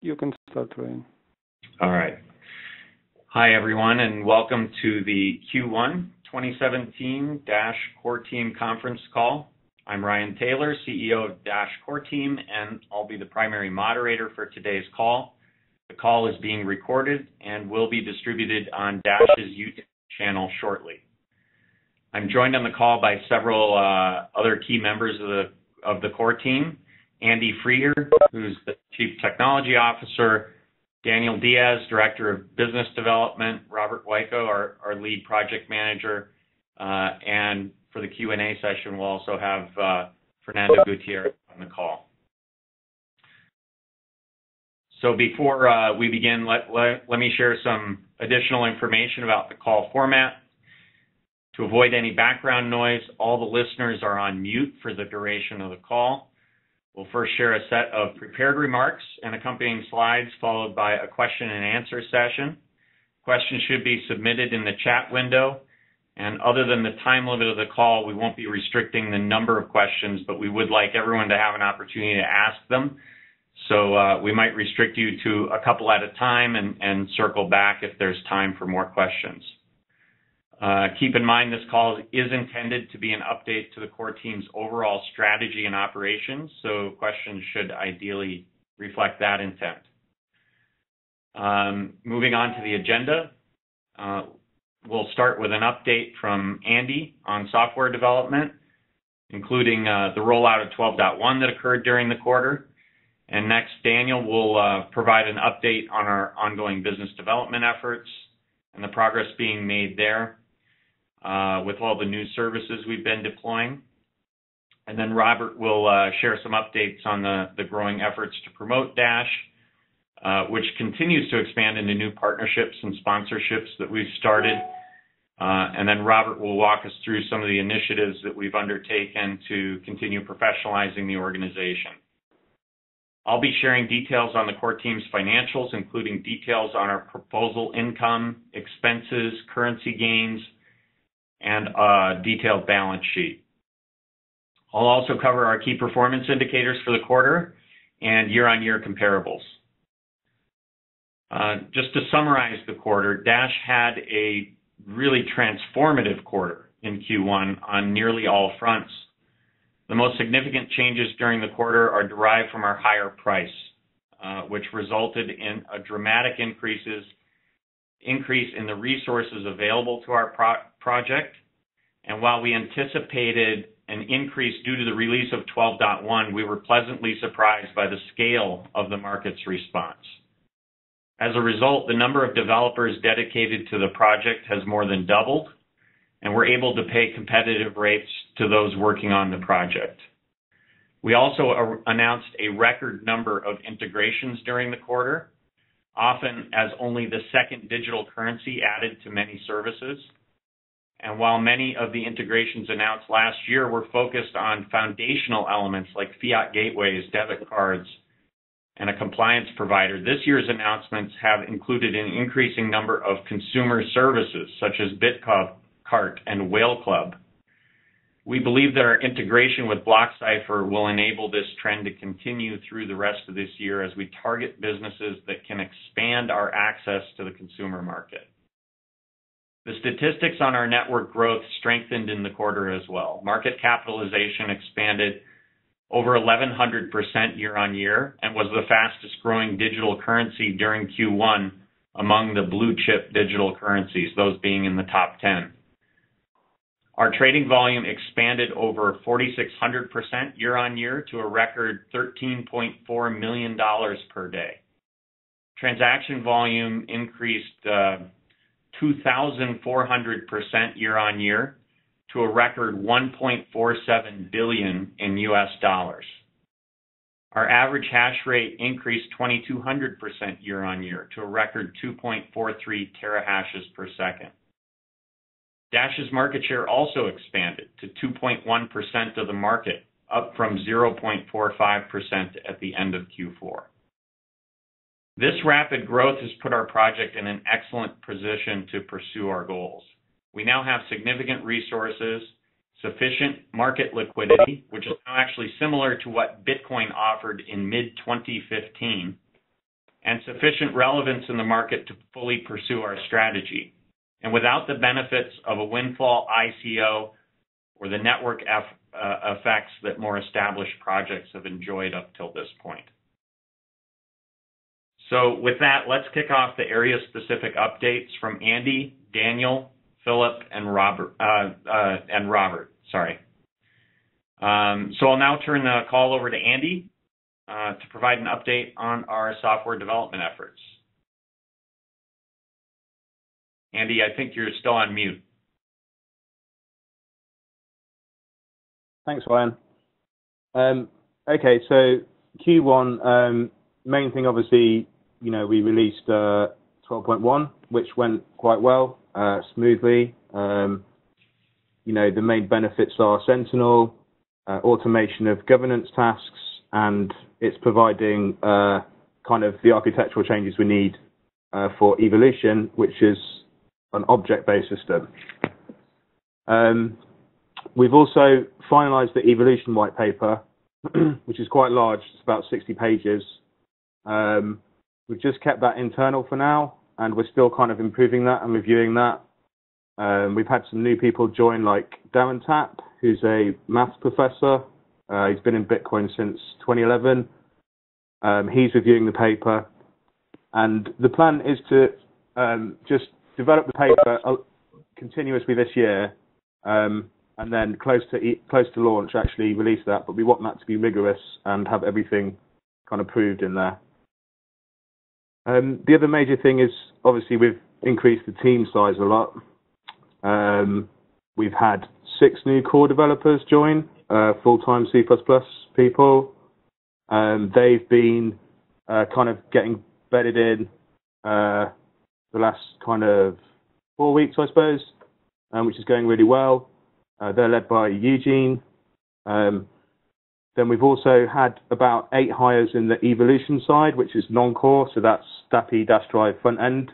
You can start, Ryan. All right. Hi, everyone, and welcome to the Q1 2017 Dash Core Team conference call. I'm Ryan Taylor, CEO of Dash Core Team, and I'll be the primary moderator for today's call. The call is being recorded and will be distributed on Dash's YouTube channel shortly. I'm joined on the call by several other key members of the core team. Andy Freer, who's the Chief Technology Officer, Daniel Diaz, Director of Business Development, Robert Wyko, our Lead Project Manager, and for the Q&A session, we'll also have Fernando Gutierrez on the call. So before we begin, let me share some additional information about the call format. To avoid any background noise, all the listeners are on mute for the duration of the call. We'll first share a set of prepared remarks and accompanying slides, followed by a question and answer session. Questions should be submitted in the chat window, and other than the time limit of the call, we won't be restricting the number of questions, but we would like everyone to have an opportunity to ask them. So we might restrict you to a couple at a time and circle back if there's time for more questions. Keep in mind this call is intended to be an update to the core team's overall strategy and operations, so questions should ideally reflect that intent. Moving on to the agenda, we'll start with an update from Andy on software development, including the rollout of 12.1 that occurred during the quarter. And next, Daniel will provide an update on our ongoing business development efforts and the progress being made there with all the new services we've been deploying. And then Robert will share some updates on the growing efforts to promote Dash, which continues to expand into new partnerships and sponsorships that we've started. And then Robert will walk us through some of the initiatives that we've undertaken to continue professionalizing the organization. I'll be sharing details on the core team's financials, including details on our proposal income, expenses, currency gains, and a detailed balance sheet. I'll also cover our key performance indicators for the quarter and year-on-year comparables. Just to summarize the quarter, Dash had a really transformative quarter in Q1 on nearly all fronts. The most significant changes during the quarter are derived from our higher price, which resulted in a dramatic increase in the resources available to our project. And while we anticipated an increase due to the release of 12.1, we were pleasantly surprised by the scale of the market's response. As a result, the number of developers dedicated to the project has more than doubled, and we're able to pay competitive rates to those working on the project. We also announced a record number of integrations during the quarter, often as only the second digital currency added to many services. And while many of the integrations announced last year were focused on foundational elements like fiat gateways, debit cards, and a compliance provider, this year's announcements have included an increasing number of consumer services such as BitCart and Whale Club. We believe that our integration with BlockCypher will enable this trend to continue through the rest of this year as we target businesses that can expand our access to the consumer market. The statistics on our network growth strengthened in the quarter as well. Market capitalization expanded over 1,100% year-on-year and was the fastest growing digital currency during Q1 among the blue chip digital currencies, those being in the top 10. Our trading volume expanded over 4,600% year-on-year to a record $13.4 million per day. Transaction volume increased 2,400% year-on-year to a record $1.47 billion in US dollars. Our average hash rate increased 2,200% year-on-year to a record 2.43 terahashes per second. Dash's market share also expanded to 2.1% of the market, up from 0.45% at the end of Q4. This rapid growth has put our project in an excellent position to pursue our goals. We now have significant resources, sufficient market liquidity, which is now actually similar to what Bitcoin offered in mid-2015, and sufficient relevance in the market to fully pursue our strategy, and without the benefits of a windfall ICO or the network effects that more established projects have enjoyed up till this point. So with that, let's kick off the area-specific updates from Andy, Daniel, Philip, and Robert. So I'll now turn the call over to Andy to provide an update on our software development efforts. Andy, I think you're still on mute. Thanks, Ryan. Okay, so Q1, main thing obviously, we released 12.1, which went quite well, smoothly. The main benefits are Sentinel, automation of governance tasks, and it's providing kind of the architectural changes we need for Evolution, which is an object-based system. We've also finalized the Evolution white paper, which is quite large. It's about 60 pages. We've just kept that internal for now, and we're still kind of improving that and reviewing that. We've had some new people join, like Darren Tapp, who's a maths professor. He's been in Bitcoin since 2011. He's reviewing the paper, and the plan is to just develop the paper continuously this year, and then close to launch, actually release that. But we want that to be rigorous and have everything kind of proved in there. The other major thing is, obviously, we've increased the team size a lot. We've had 6 new core developers join, full-time C++ people. They've been kind of getting bedded in the last kind of 4 weeks, I suppose, which is going really well. They're led by Eugene. Then we've also had about 8 hires in the Evolution side, which is non-core, so that's DAPI, Dash Drive, front end.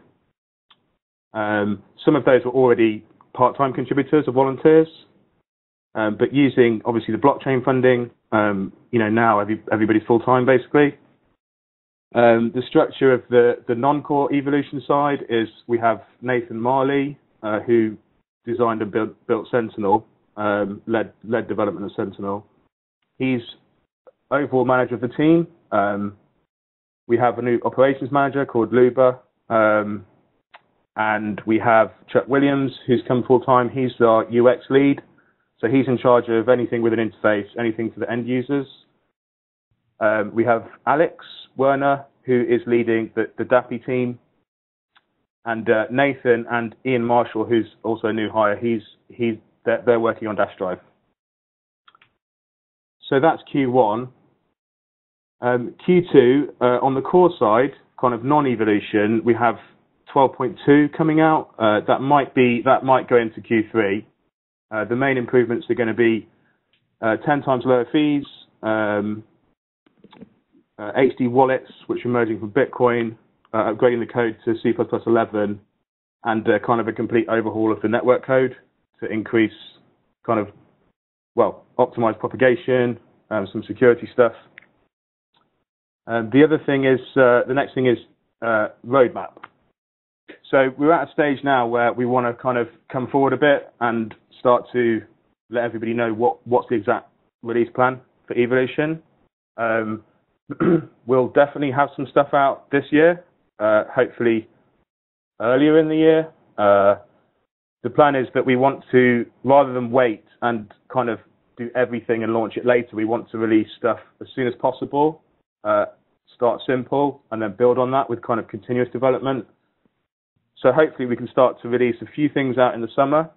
Some of those were already part-time contributors or volunteers, but using, obviously, the blockchain funding, now everybody's full-time, basically. The structure of the non-core Evolution side is we have Nathan Marley, who designed and built Sentinel, led development of Sentinel. He's overall manager of the team. We have a new operations manager called Luba, and we have Chuck Williams, who's come full-time. He's our UX lead, so he's in charge of anything with an interface, anything for the end users. We have Alex Werner, who is leading the DAPI team, and Nathan and Ian Marshall, who's also a new hire. They're working on Dash Drive. So that's Q1. Q2, on the core side, kind of non-Evolution, we have 12.2 coming out. That might go into Q3. The main improvements are going to be 10 times lower fees, HD wallets, which are emerging from Bitcoin, upgrading the code to C++ 11, and kind of a complete overhaul of the network code to increase optimize propagation, some security stuff. The other thing is, the next thing is roadmap. So we're at a stage now where we want to kind of come forward a bit and start to let everybody know what's the exact release plan for Evolution. We'll definitely have some stuff out this year, hopefully earlier in the year. The plan is that we want to, rather than wait and kind of do everything and launch it later, we want to release stuff as soon as possible, start simple, and then build on that with kind of continuous development. So hopefully we can start to release a few things out in the summer,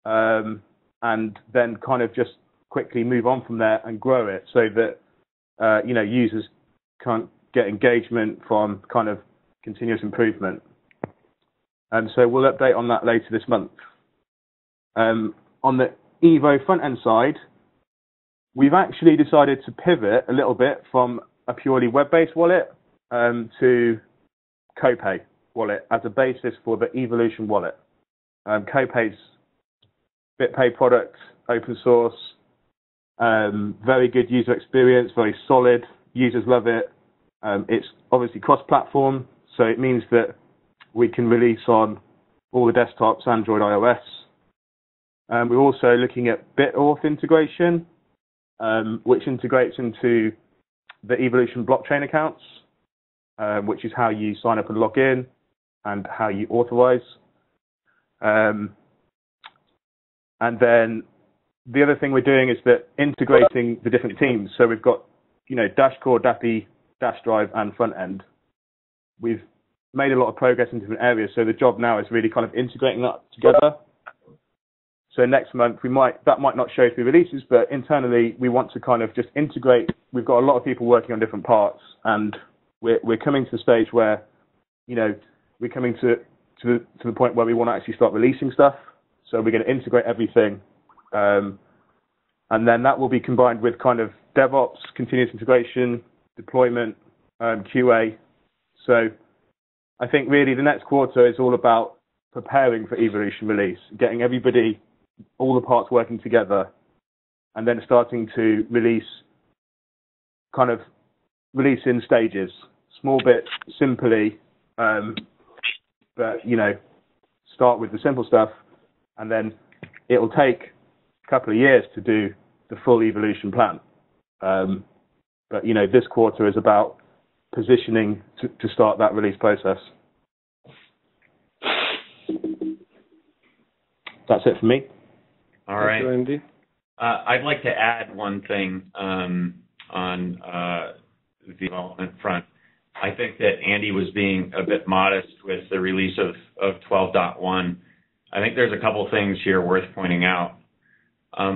and then kind of just quickly move on from there and grow it so that users can't get engagement from kind of continuous improvement. And so we'll update on that later this month. On the Evo front-end side, we've actually decided to pivot a little bit from a purely web-based wallet to Copay wallet as a basis for the Evolution wallet. Copay's BitPay product, open source, very good user experience, very solid. Users love it. It's obviously cross-platform, so it means that we can release on all the desktops, Android, iOS. We're also looking at BitAuth integration, which integrates into the Evolution blockchain accounts, which is how you sign up and log in and how you authorize. And then the other thing we're doing is that integrating the different teams. So we've got, Dash Core, DAPI, Dash Drive, and front end. We've made a lot of progress in different areas. So the job now is really kind of integrating that together. So next month that might not show through releases, but internally we want to kind of just integrate. We've got a lot of people working on different parts, and we're coming to the stage where, we're coming to the point where we want to actually start releasing stuff. So we're going to integrate everything, and then that will be combined with kind of DevOps, continuous integration, deployment, QA. So I think really the next quarter is all about preparing for Evolution release, getting everybody, all the parts working together, and then starting to release in stages, small bits, simply, but, start with the simple stuff, and then it'll take a couple of years to do the full Evolution plan. But, this quarter is about positioning to start that release process. That's it for me. All right. Thank you, Andy. I'd like to add one thing on the development front. I think that Andy was being a bit modest with the release of 12.1. I think there's a couple things here worth pointing out.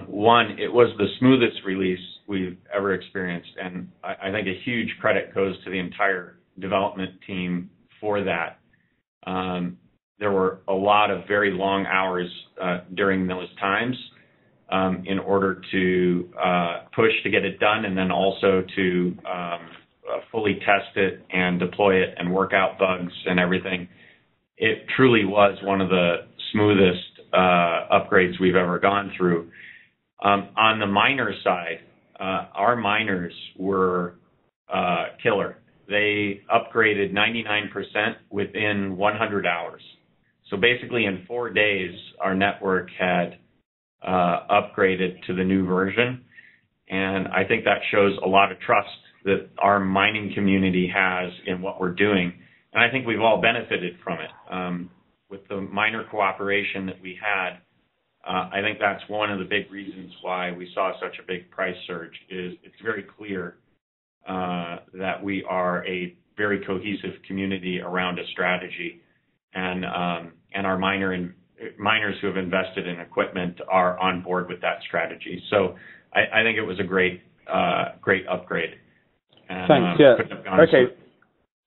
One, it was the smoothest release we've ever experienced, and I think a huge credit goes to the entire development team for that. There were a lot of very long hours during those times in order to push to get it done, and then also to fully test it and deploy it and work out bugs and everything. It truly was one of the smoothest upgrades we've ever gone through. On the miner side, our miners were killer. They upgraded 99% within 100 hours. So basically in 4 days, our network had upgraded to the new version. And I think that shows a lot of trust that our mining community has in what we're doing. And I think we've all benefited from it. With the miner cooperation that we had, I think that's one of the big reasons why we saw such a big price surge. Is it's very clear that we are a very cohesive community around a strategy, and our miners who have invested in equipment are on board with that strategy. So I think it was a great upgrade. And, thanks. Yeah. Okay.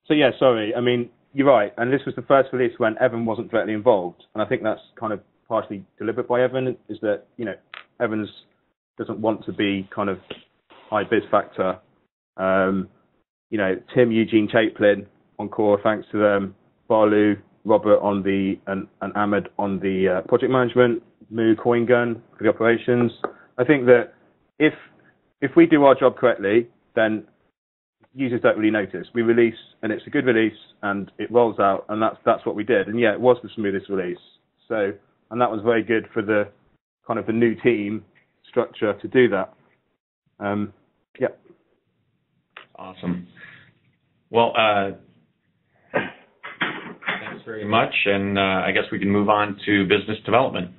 So yeah, sorry. I mean, you're right. And this was the first release when Evan wasn't directly involved, and I think that's kind of partially deliberate by Evan. Is that Evans doesn't want to be kind of high biz factor. Tim, Eugene, Chaplin on core, thanks to them. Barlu, Robert on and Ahmed on the project management. Moo, CoinGun for the operations. I think that if we do our job correctly, then users don't really notice. We release, and it's a good release, and it rolls out, and that's what we did. And yeah, it was the smoothest release. So, and that was very good for the kind of the new team structure to do that. Yeah. Awesome. Well, thanks very much, and I guess we can move on to business development.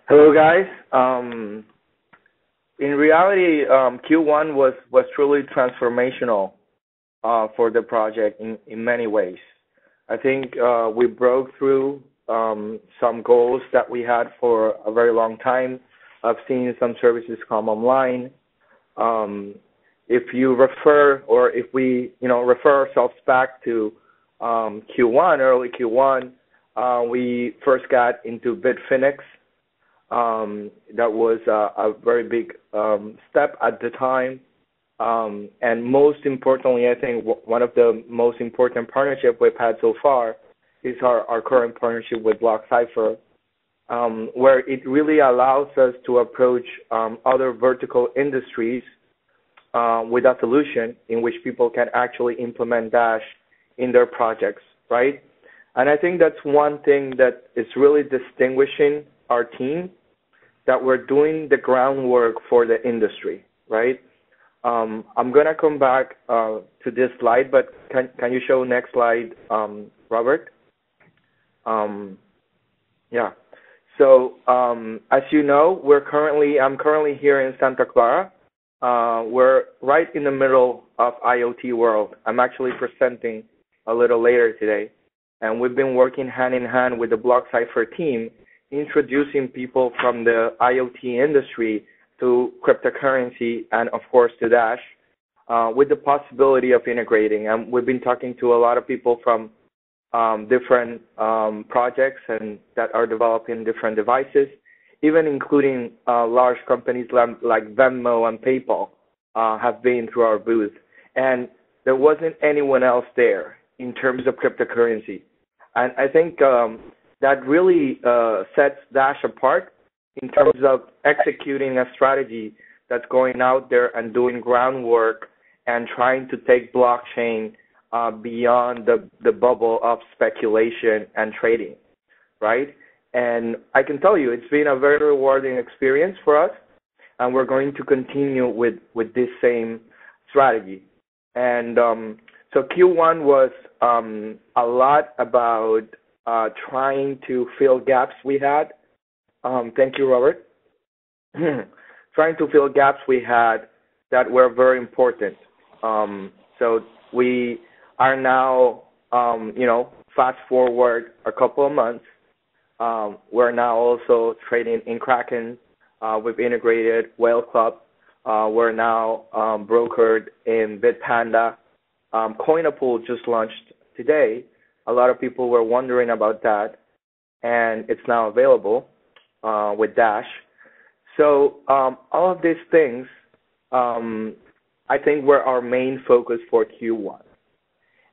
Hello, guys. In reality, Q1 was truly transformational for the project in many ways. I think we broke through some goals that we had for a very long time. I've seen some services come online. If you refer, or if we refer ourselves back to Q1, early Q1, we first got into Bitfinex. That was a very big step at the time. And most importantly, I think one of the most important partnerships we've had so far is our current partnership with BlockCypher, where it really allows us to approach other vertical industries with a solution in which people can actually implement Dash in their projects, right? And I think that's one thing that is really distinguishing our team, that we're doing the groundwork for the industry, right? I'm going to come back to this slide, but can you show next slide, Robert? Yeah. So as you know, I'm currently here in Santa Clara. We're right in the middle of IoT world. I'm actually presenting a little later today, and we've been working hand in hand with the BlockCypher team, introducing people from the IoT industry to cryptocurrency and, of course, to Dash, with the possibility of integrating. And we've been talking to a lot of people from different projects and that are developing different devices, even including large companies like Venmo and PayPal have been through our booth. And there wasn't anyone else there in terms of cryptocurrency. And I think that really sets Dash apart in terms of executing a strategy that's going out there and doing groundwork and trying to take blockchain beyond the bubble of speculation and trading, right? And I can tell you, it's been a very rewarding experience for us, and we're going to continue with this same strategy. And so Q1 was a lot about trying to fill gaps we had. Thank you, Robert. Trying to fill gaps we had that were very important. So we are now, fast forward a couple of months. We're now also trading in Kraken. We've integrated Whale Club. We're now brokered in Bitpanda. Coinapool just launched today. A lot of people were wondering about that, and it's now available with Dash. So all of these things, I think, were our main focus for Q1.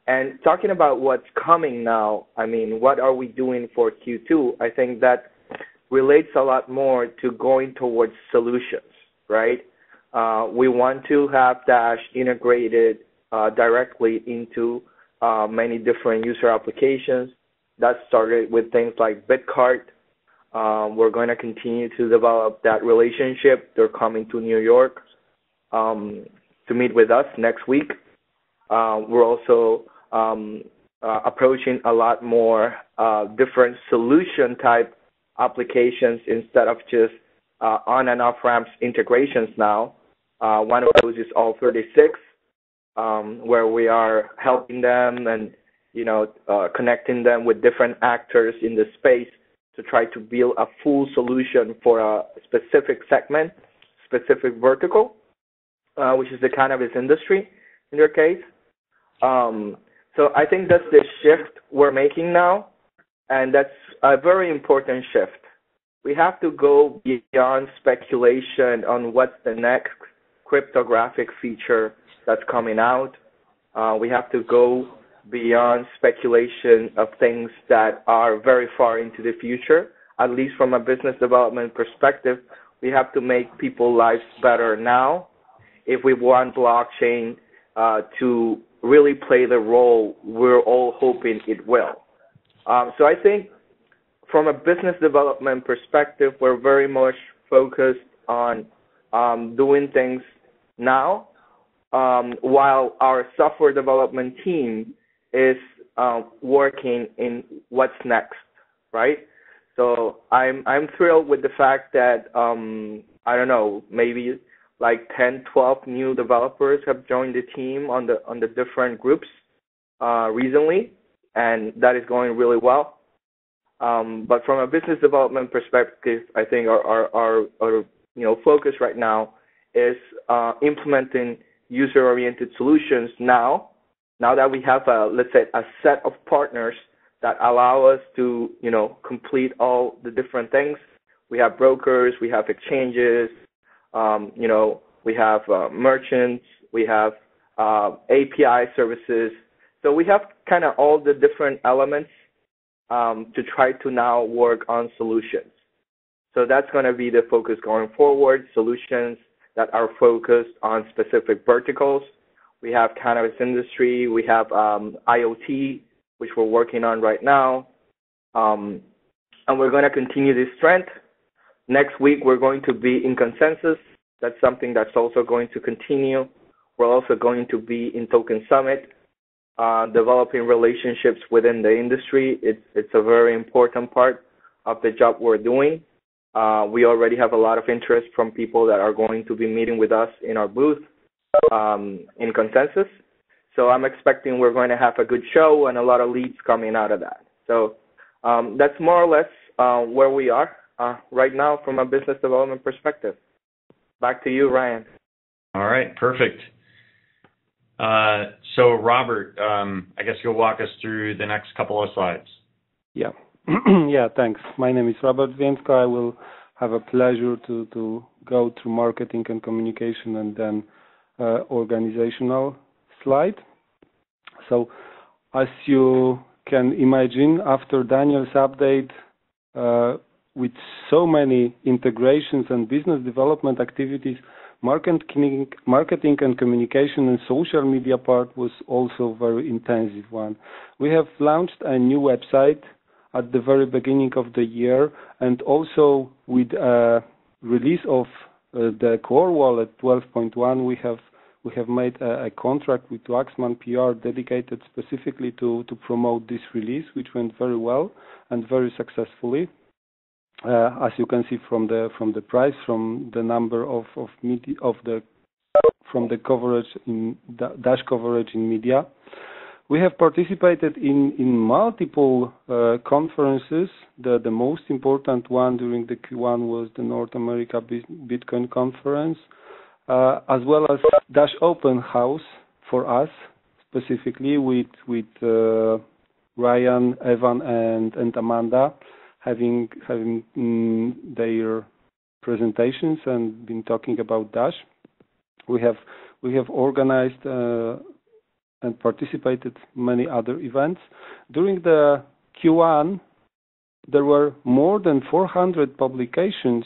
And talking about what's coming now, I mean, what are we doing for Q2? I think that relates a lot more to going towards solutions, right? We want to have Dash integrated directly into many different user applications. That started with things like Bitcart. We're going to continue to develop that relationship. They're coming to New York to meet with us next week. We're also approaching a lot more different solution type applications instead of just on and off ramps integrations now. One of those is All36, where we are helping them and connecting them with different actors in the space to try to build a full solution for a specific segment, specific vertical, which is the cannabis industry in your case. So I think that's the shift we're making now, and that's a very important shift. We have to go beyond speculation on what's the next cryptographic feature that's coming out. We have to go beyond speculation of things that are very far into the future. At least from a business development perspective, we have to make people's lives better now if we want blockchain to really play the role we're all hoping it will. So I think from a business development perspective, we're very much focused on doing things now, while our software development team is working in what's next, right? So I'm thrilled with the fact that, I don't know, maybe like 10, 12 new developers have joined the team on the different groups recently, and that is going really well. But from a business development perspective, I think our focus right now is implementing user-oriented solutions now that we have let's say a set of partners that allow us to complete all the different things. We have brokers, we have exchanges, we have merchants, we have API services. So we have kind of all the different elements to try to now work on solutions. So that's going to be the focus going forward, solutions that are focused on specific verticals. We have cannabis industry, we have IoT, which we're working on right now, and we're going to continue this trend. Next week, we're going to be in Consensus. That's something that's also going to continue. We're also going to be in Token Summit, developing relationships within the industry. It's a very important part of the job we're doing. We already have a lot of interest from people that are going to be meeting with us in our booth in Consensus. So I'm expecting we're going to have a good show and a lot of leads coming out of that. So that's more or less where we are right now from a business development perspective. Back to you, Ryan. All right, perfect. So Robert, I guess you'll walk us through the next couple of slides. Yeah. Yeah, thanks. My name is Robert Więcko. I will have a pleasure to go through marketing and communication and then organizational slide. So as you can imagine, after Daniel's update, with so many integrations and business development activities, marketing and communication and social media part was also very intensive one. We have launched a new website at the very beginning of the year, and also with release of the core wallet 12.1, we have made a contract with Waxman PR dedicated specifically to promote this release, which went very well and very successfully. As you can see from the price, from the number of media, from the coverage in Dash coverage in media. We have participated in multiple conferences. The most important one during the Q1 was the North America Bitcoin Conference, as well as Dash Open House for us, specifically with Ryan, Evan, and Amanda having their presentations and been talking about Dash. We have organized and participated in many other events. During the Q1, there were more than 400 publications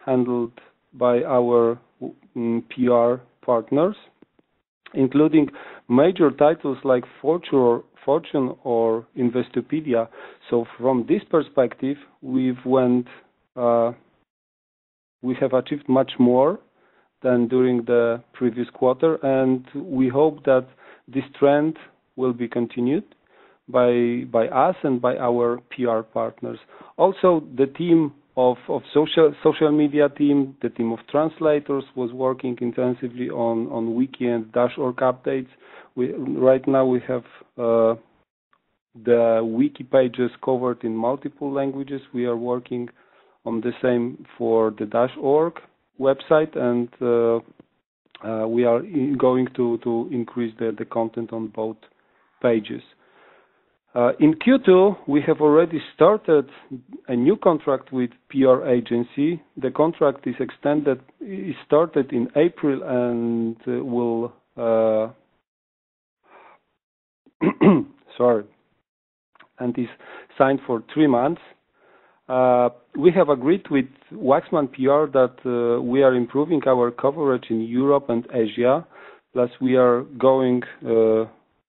handled by our PR partners, including major titles like Fortune or Investopedia. So from this perspective, we have achieved much more than during the previous quarter, and we hope that this trend will be continued by us and by our PR partners. Also, the team of social media team, the team of translators was working intensively on Wiki and Dash.org updates. Right now we have the Wiki pages covered in multiple languages. We are working on the same for the Dash.org website, and we are going to increase the content on both pages. In Q2, we have already started a new contract with PR agency. The contract is extended. It started in April and will and is signed for 3 months. We have agreed with Waxman PR that we are improving our coverage in Europe and Asia. Plus, we are going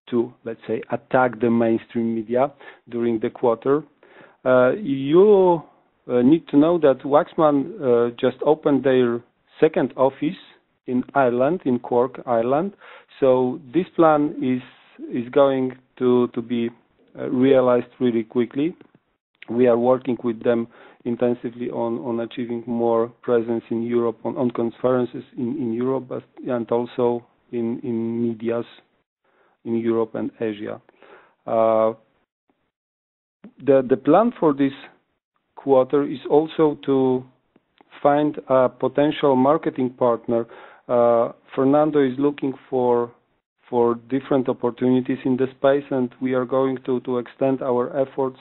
to, let's say, attack the mainstream media during the quarter. You need to know that Waxman just opened their second office in Ireland, in Cork, Ireland. So this plan is going to be realized really quickly. We are working with them intensively on achieving more presence in Europe, on conferences in Europe, and also in medias in Europe and Asia. The plan for this quarter is also to find a potential marketing partner. Fernando is looking for different opportunities in the space, and we are going to extend our efforts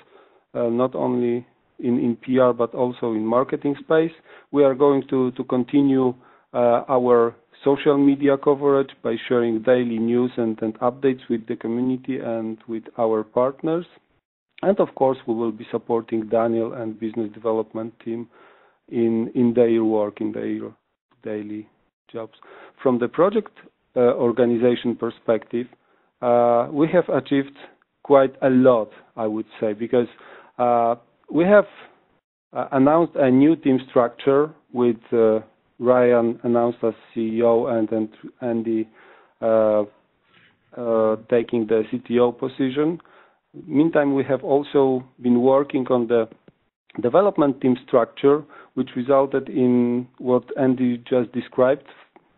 not only in PR but also in marketing space. We are going to continue our social media coverage by sharing daily news and updates with the community and with our partners. And of course, we will be supporting Daniel and business development team in their work, in their daily jobs. From the project organization perspective, we have achieved quite a lot, I would say, because we have announced a new team structure with Ryan announced as CEO and Andy taking the CTO position. Meantime, we have also been working on the development team structure, which resulted in what Andy just described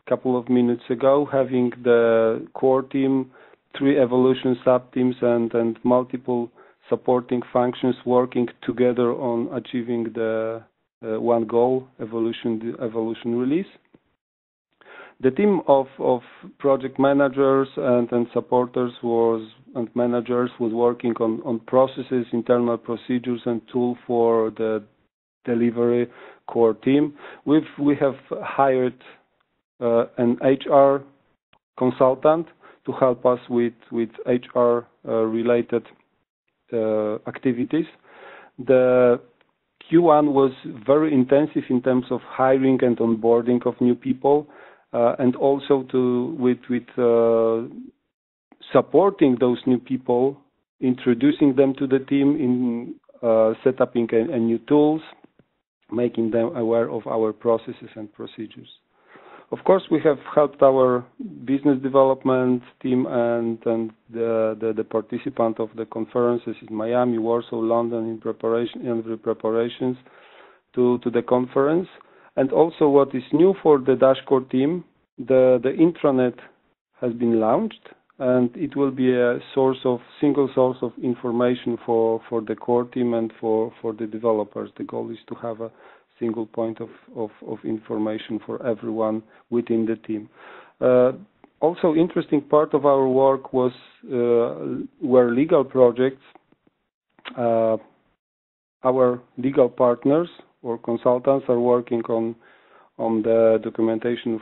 a couple of minutes ago, having the core team, 3 evolution sub-teams and multiple supporting functions working together on achieving the one goal, evolution release. The team of project managers and supporters and managers was working on processes, internal procedures, and tool for the delivery core team. We have hired an HR consultant to help us with HR related activities. The Q1 was very intensive in terms of hiring and onboarding of new people, and also with supporting those new people, introducing them to the team in setting a new tools, making them aware of our processes and procedures. Of course, we have helped our business development team and the participant of the conferences in Miami, Warsaw, London in preparations to the conference. And also, what is new for the Dashcore team, the intranet has been launched, and it will be a single source of information for the core team and for the developers. The goal is to have a single point of information for everyone within the team. Also, interesting part of our work were legal projects. Our legal partners or consultants are working on the documentation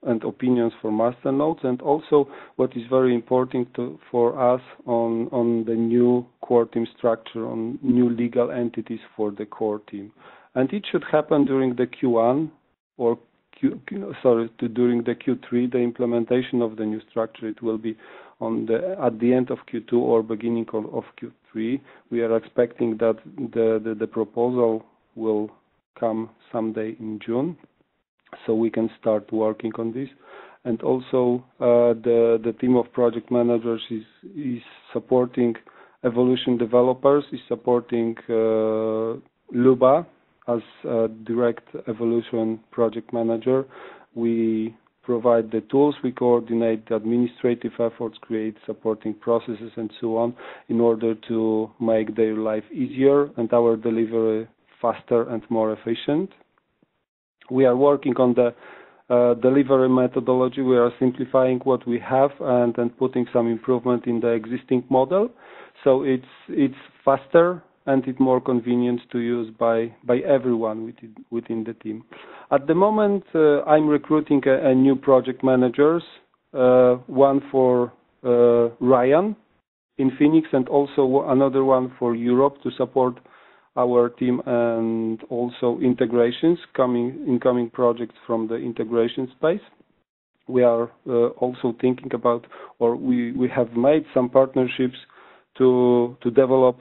and opinions for master nodes, and also what is very important for us on the new core team structure, on new legal entities for the core team. And it should happen during the Q1 or during the Q3, the implementation of the new structure. It will be at the end of Q2 or beginning of Q3. We are expecting that the proposal will come someday in June, so we can start working on this. And also, the team of project managers is supporting evolution developers, is supporting Luba as a direct evolution project manager. We provide the tools, we coordinate the administrative efforts, create supporting processes and so on in order to make their life easier and our delivery faster and more efficient. We are working on the delivery methodology. We are simplifying what we have and putting some improvement in the existing model. So it's faster and it's more convenient to use by everyone within the team. At the moment, I'm recruiting a new project managers, one for Ryan in Phoenix and also another one for Europe to support our team and also integrations, incoming projects from the integration space. We are also thinking about, or we have made some partnerships to develop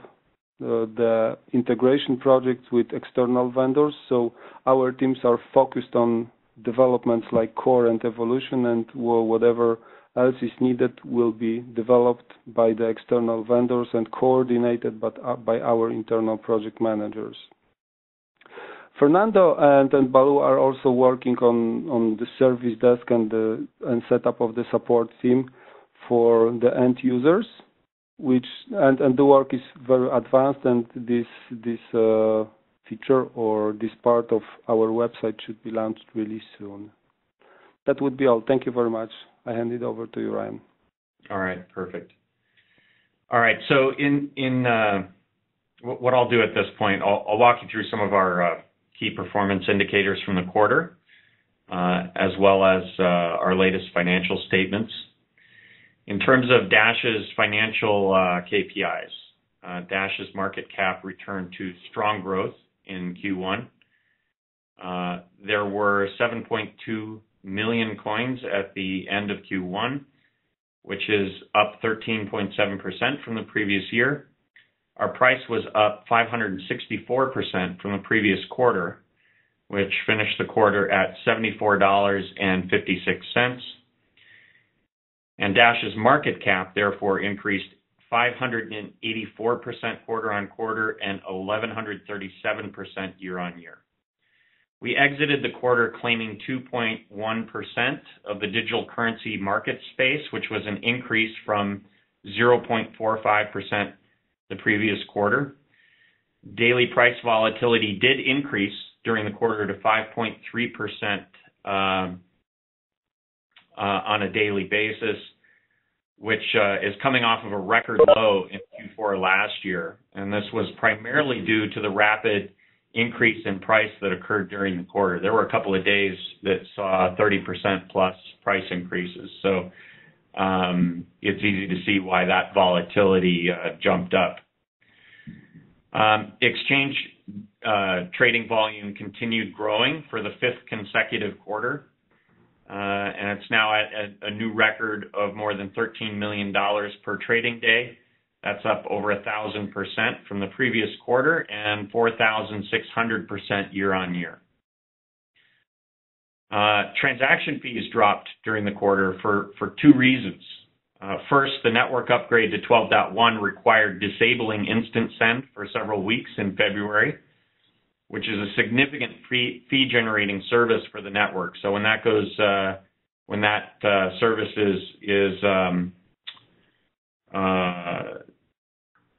the integration projects with external vendors. So our teams are focused on developments like core and evolution, and whatever else is needed will be developed by the external vendors and coordinated by our internal project managers. Fernando and Balu are also working on the service desk and setup of the support team for the end users, and the work is very advanced, and this feature or this part of our website should be launched really soon. That would be all. Thank you very much. I hand it over to you, Ryan. All right, perfect. All right, so in what I'll do at this point, I'll walk you through some of our key performance indicators from the quarter, as well as our latest financial statements. In terms of Dash's financial KPIs, Dash's market cap returned to strong growth in Q1. There were 7.2 million coins at the end of Q1, which is up 13.7% from the previous year. Our price was up 564% from the previous quarter, which finished the quarter at $74.56. And Dash's market cap therefore increased 584% quarter on quarter and 1,137% year on year. We exited the quarter claiming 2.1% of the digital currency market space, which was an increase from 0.45% the previous quarter. Daily price volatility did increase during the quarter to 5.3% on a daily basis, which is coming off of a record low in Q4 last year. And this was primarily due to the rapid increase in price that occurred during the quarter. There were a couple of days that saw 30% plus price increases. So it's easy to see why that volatility jumped up. Exchange trading volume continued growing for the fifth consecutive quarter, and it's now at a new record of more than $13 million per trading day. That's up over 1,000% from the previous quarter and 4,600% year on year. Transaction fees dropped during the quarter for two reasons. First, the network upgrade to 12.1 required disabling instant send for several weeks in February, which is a significant fee generating service for the network. So when that service is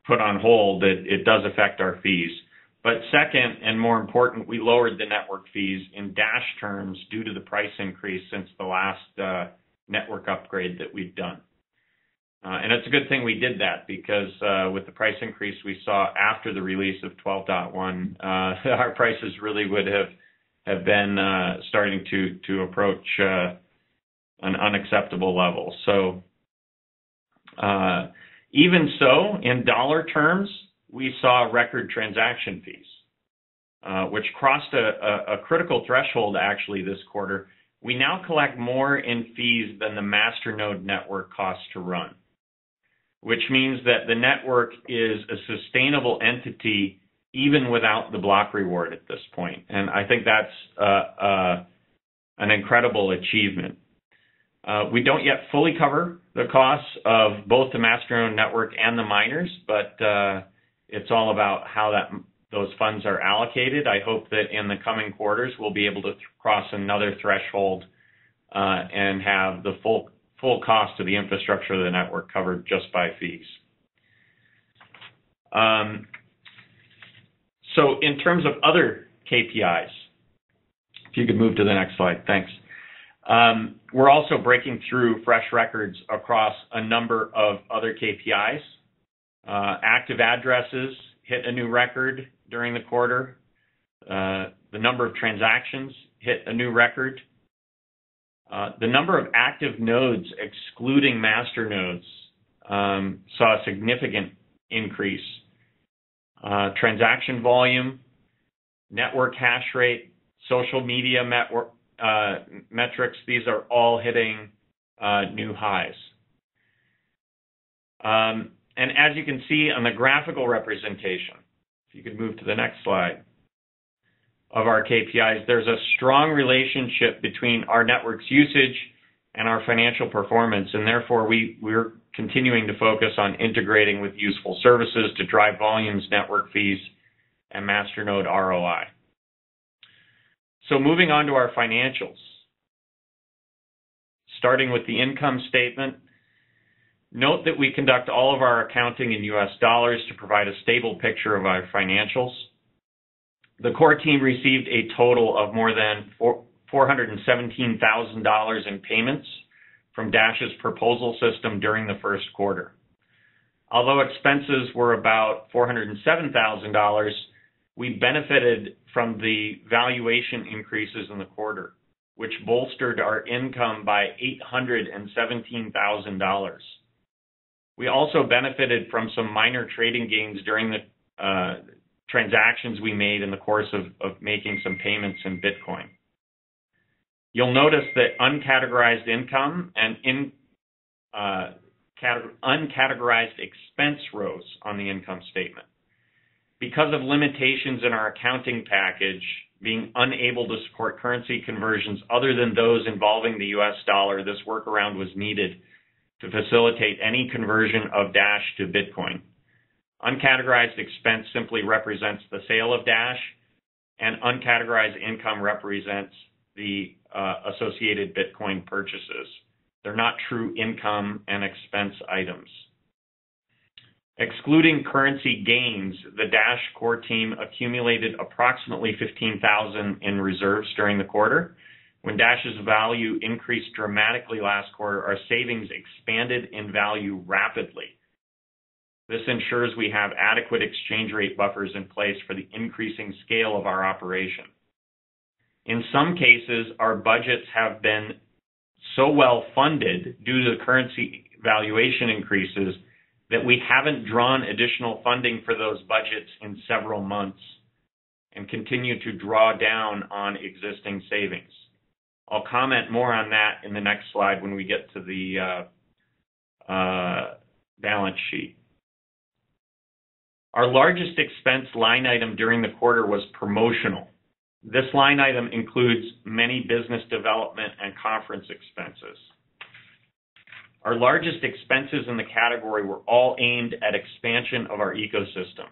put on hold, it does affect our fees. But second, and more important, we lowered the network fees in Dash terms due to the price increase since the last network upgrade that we've done. And it's a good thing we did that because with the price increase we saw after the release of 12.1, our prices really would have been starting to approach an unacceptable level. So even so, in dollar terms, we saw record transaction fees, which crossed a critical threshold actually this quarter. We now collect more in fees than the masternode network costs to run, which means that the network is a sustainable entity even without the block reward at this point. And I think that's an incredible achievement. We don't yet fully cover the costs of both the masternode network and the miners, but it's all about how those funds are allocated. I hope that in the coming quarters we'll be able to cross another threshold and have the full cost of the infrastructure of the network covered just by fees. So in terms of other KPIs, if you could move to the next slide, thanks. We're also breaking through fresh records across a number of other KPIs. Active addresses hit a new record during the quarter. The number of transactions hit a new record. The number of active nodes, excluding master nodes, saw a significant increase. Transaction volume, network hash rate, social media network metrics, these are all hitting new highs. And as you can see on the graphical representation, if you could move to the next slide, of our KPIs, there's a strong relationship between our network's usage and our financial performance, and therefore we're continuing to focus on integrating with useful services to drive volumes, network fees, and masternode ROI. So moving on to our financials. Starting with the income statement, note that we conduct all of our accounting in US dollars to provide a stable picture of our financials. The core team received a total of more than $417,000 in payments from Dash's proposal system during the first quarter. Although expenses were about $407,000, we benefited from the valuation increases in the quarter, which bolstered our income by $817,000. We also benefited from some minor trading gains during the transactions we made in the course of making some payments in Bitcoin. You'll notice that uncategorized income and uncategorized expense rows on the income statement. Because of limitations in our accounting package, being unable to support currency conversions other than those involving the US dollar, this workaround was needed to facilitate any conversion of Dash to Bitcoin. Uncategorized expense simply represents the sale of Dash, and uncategorized income represents the associated Bitcoin purchases. They're not true income and expense items. Excluding currency gains, the Dash core team accumulated approximately 15,000 in reserves during the quarter. When Dash's value increased dramatically last quarter, our savings expanded in value rapidly. This ensures we have adequate exchange rate buffers in place for the increasing scale of our operation. In some cases, our budgets have been so well funded due to the currency valuation increases that we haven't drawn additional funding for those budgets in several months and continue to draw down on existing savings. I'll comment more on that in the next slide when we get to the balance sheet. Our largest expense line item during the quarter was promotional. This line item includes many business development and conference expenses. Our largest expenses in the category were all aimed at expansion of our ecosystem.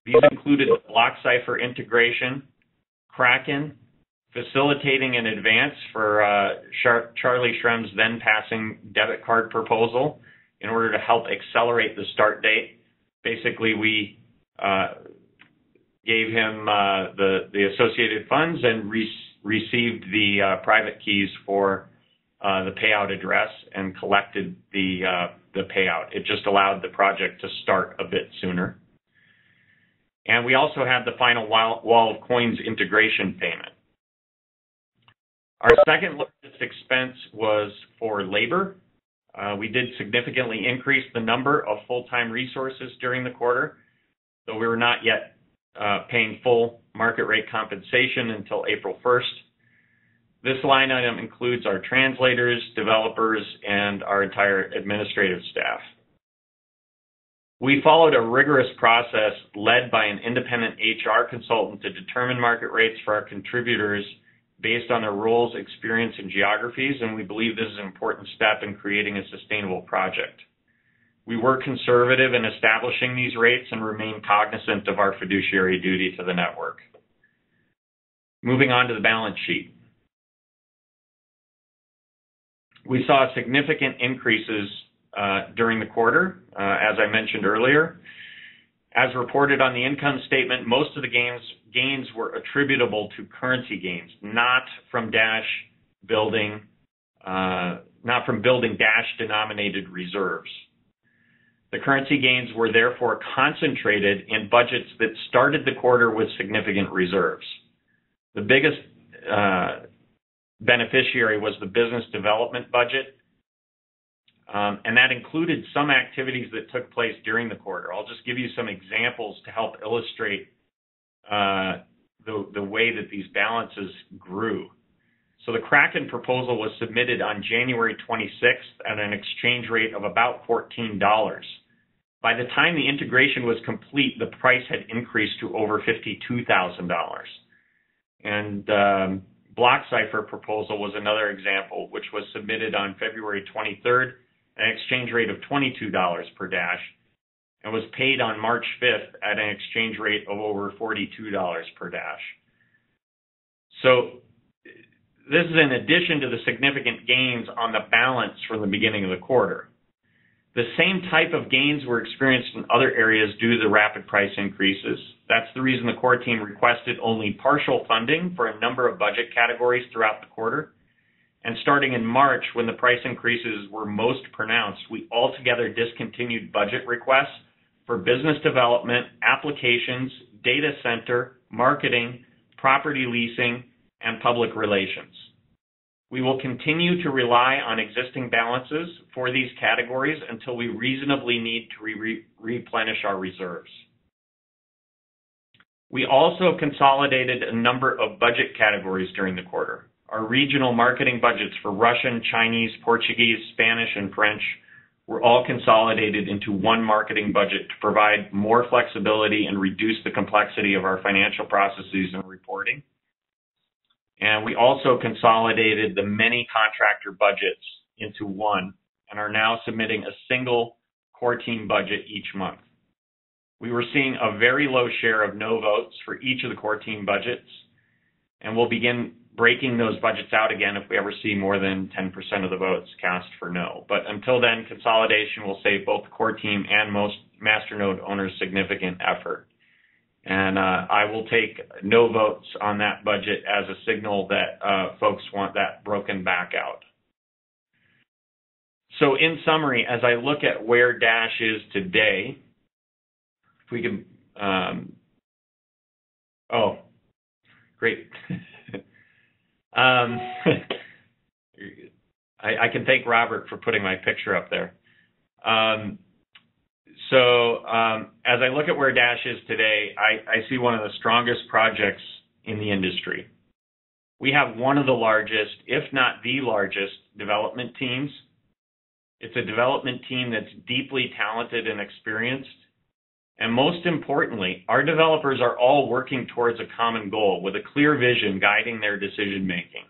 These included BlockCypher integration, Kraken, facilitating an advance for Charlie Shrem's then passing debit card proposal in order to help accelerate the start date. Basically, we gave him the associated funds and received the private keys for the payout address and collected the payout. It just allowed the project to start a bit sooner. And we also had the final Wall of Coins integration payment. Our second largest expense was for labor. We did significantly increase the number of full-time resources during the quarter, though we were not yet paying full market rate compensation until April 1st. This line item includes our translators, developers, and our entire administrative staff. We followed a rigorous process led by an independent HR consultant to determine market rates for our contributors based on their roles, experience, and geographies, and we believe this is an important step in creating a sustainable project. We were conservative in establishing these rates and remain cognizant of our fiduciary duty to the network. Moving on to the balance sheet. We saw significant increases during the quarter, as I mentioned earlier. As reported on the income statement, most of the gains were attributable to currency gains, not from building Dash-denominated reserves. The currency gains were therefore concentrated in budgets that started the quarter with significant reserves. The biggest beneficiary was the business development budget, and that included some activities that took place during the quarter. I'll just give you some examples to help illustrate the way that these balances grew. So the Kraken proposal was submitted on January 26th at an exchange rate of about $14. By the time the integration was complete, the price had increased to over $52,000. And BlockCypher proposal was another example, which was submitted on February 23rd at an exchange rate of $22 per Dash and was paid on March 5th at an exchange rate of over $42 per Dash. So this is in addition to the significant gains on the balance from the beginning of the quarter. The same type of gains were experienced in other areas due to the rapid price increases. That's the reason the core team requested only partial funding for a number of budget categories throughout the quarter. And starting in March, when the price increases were most pronounced, we altogether discontinued budget requests for business development, applications, data center, marketing, property leasing, and public relations. We will continue to rely on existing balances for these categories until we reasonably need to replenish our reserves. We also consolidated a number of budget categories during the quarter. our regional marketing budgets for Russian, Chinese, Portuguese, Spanish, and French were all consolidated into one marketing budget to provide more flexibility and reduce the complexity of our financial processes and reporting. And we also consolidated the many contractor budgets into one and are now submitting a single core team budget each month. We were seeing a very low share of no votes for each of the core team budgets, and we'll begin breaking those budgets out again if we ever see more than 10% of the votes cast for no. But until then, consolidation will save both the core team and most masternode owners significant effort. And I will take no votes on that budget as a signal that folks want that broken back out. So in summary, as I look at where Dash is today, if we can, oh, great. I can thank Robert for putting my picture up there. As I look at where Dash is today, I see one of the strongest projects in the industry. We have one of the largest, if not the largest, development teams. It's a development team that's deeply talented and experienced. And most importantly, our developers are all working towards a common goal with a clear vision guiding their decision making.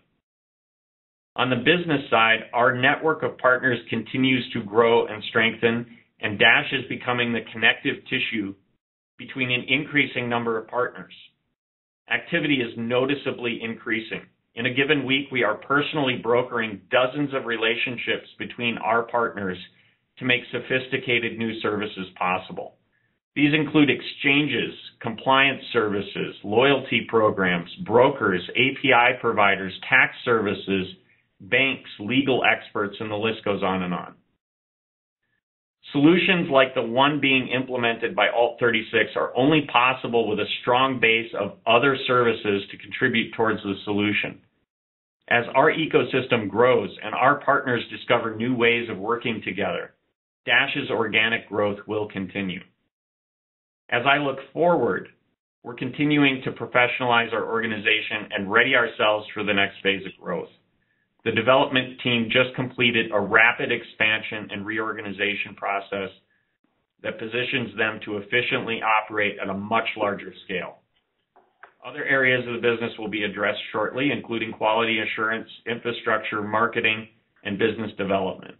On the business side, our network of partners continues to grow and strengthen, and Dash is becoming the connective tissue between an increasing number of partners. Activity is noticeably increasing. In a given week, we are personally brokering dozens of relationships between our partners to make sophisticated new services possible. These include exchanges, compliance services, loyalty programs, brokers, API providers, tax services, banks, legal experts, and the list goes on and on. Solutions like the one being implemented by Alt36 are only possible with a strong base of other services to contribute towards the solution. As our ecosystem grows and our partners discover new ways of working together, Dash's organic growth will continue. As I look forward, we're continuing to professionalize our organization and ready ourselves for the next phase of growth. The development team just completed a rapid expansion and reorganization process that positions them to efficiently operate at a much larger scale. Other areas of the business will be addressed shortly, including quality assurance, infrastructure, marketing, and business development.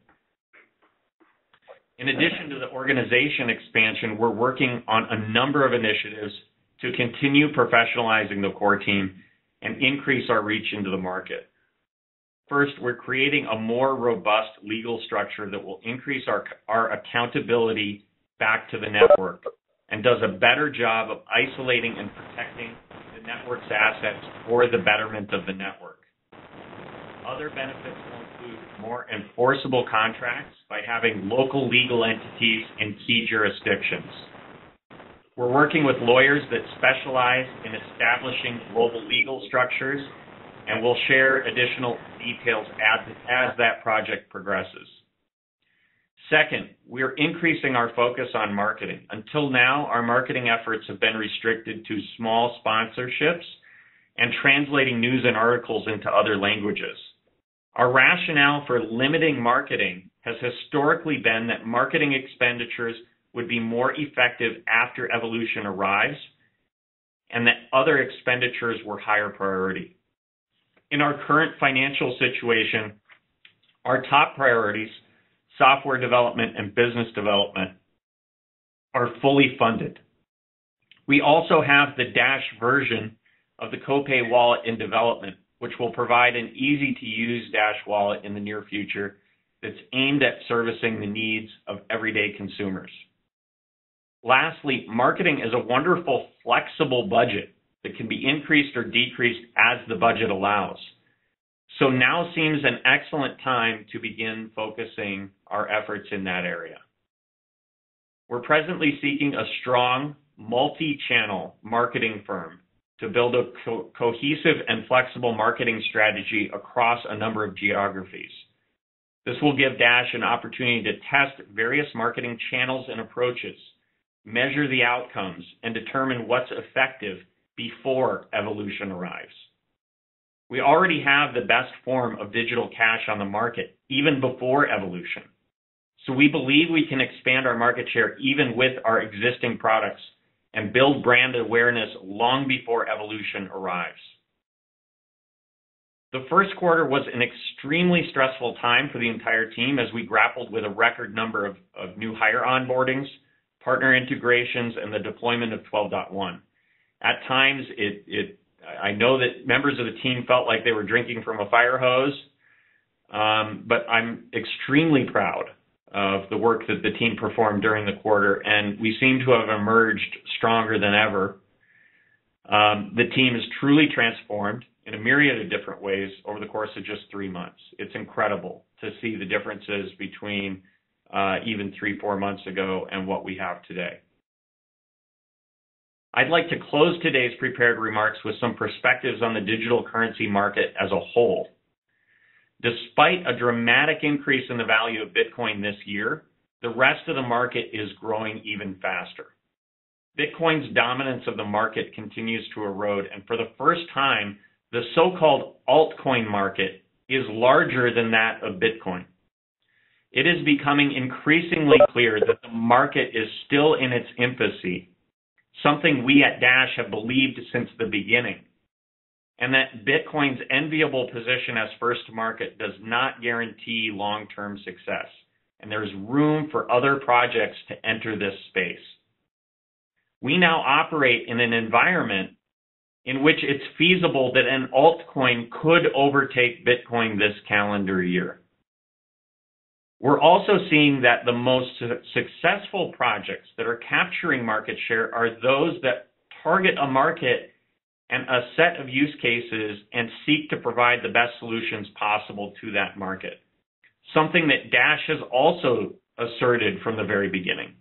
In addition to the organization expansion, we're working on a number of initiatives to continue professionalizing the core team and increase our reach into the market. First, we're creating a more robust legal structure that will increase our accountability back to the network and does a better job of isolating and protecting the network's assets for the betterment of the network. Other benefits will include more enforceable contracts by having local legal entities in key jurisdictions. We're working with lawyers that specialize in establishing global legal structures, and we'll share additional details as that project progresses. Second, we're increasing our focus on marketing. Until now, our marketing efforts have been restricted to small sponsorships and translating news and articles into other languages. Our rationale for limiting marketing has historically been that marketing expenditures would be more effective after evolution arrives, and that other expenditures were higher priority. In our current financial situation, our top priorities, software development and business development, are fully funded. We also have the Dash version of the Copay wallet in development, which will provide an easy-to-use Dash wallet in the near future that's aimed at servicing the needs of everyday consumers. Lastly, marketing is a wonderful, flexible budget that can be increased or decreased as the budget allows. So now seems an excellent time to begin focusing our efforts in that area. We're presently seeking a strong, multi-channel marketing firm to build a cohesive and flexible marketing strategy across a number of geographies. This will give Dash an opportunity to test various marketing channels and approaches, measure the outcomes, and determine what's effective before evolution arrives. We already have the best form of digital cash on the market, even before Evolution. So we believe we can expand our market share even with our existing products and build brand awareness long before Evolution arrives. The first quarter was an extremely stressful time for the entire team as we grappled with a record number of new hire onboardings, partner integrations, and the deployment of 12.1. At times, I know that members of the team felt like they were drinking from a fire hose, but I'm extremely proud of the work that the team performed during the quarter, and we seem to have emerged stronger than ever. The team is truly transformed in a myriad of different ways over the course of just 3 months. It's incredible to see the differences between even 3-4 months ago and what we have today. I'd like to close today's prepared remarks with some perspectives on the digital currency market as a whole. Despite a dramatic increase in the value of Bitcoin this year, the rest of the market is growing even faster. Bitcoin's dominance of the market continues to erode, and for the first time, the so-called altcoin market is larger than that of Bitcoin. It is becoming increasingly clear that the market is still in its infancy, something we at Dash have believed since the beginning, and that Bitcoin's enviable position as first to market does not guarantee long-term success, and there's room for other projects to enter this space. We now operate in an environment in which it's feasible that an altcoin could overtake Bitcoin this calendar year. We're also seeing that the most successful projects that are capturing market share are those that target a market and a set of use cases and seek to provide the best solutions possible to that market, something that Dash has also asserted from the very beginning.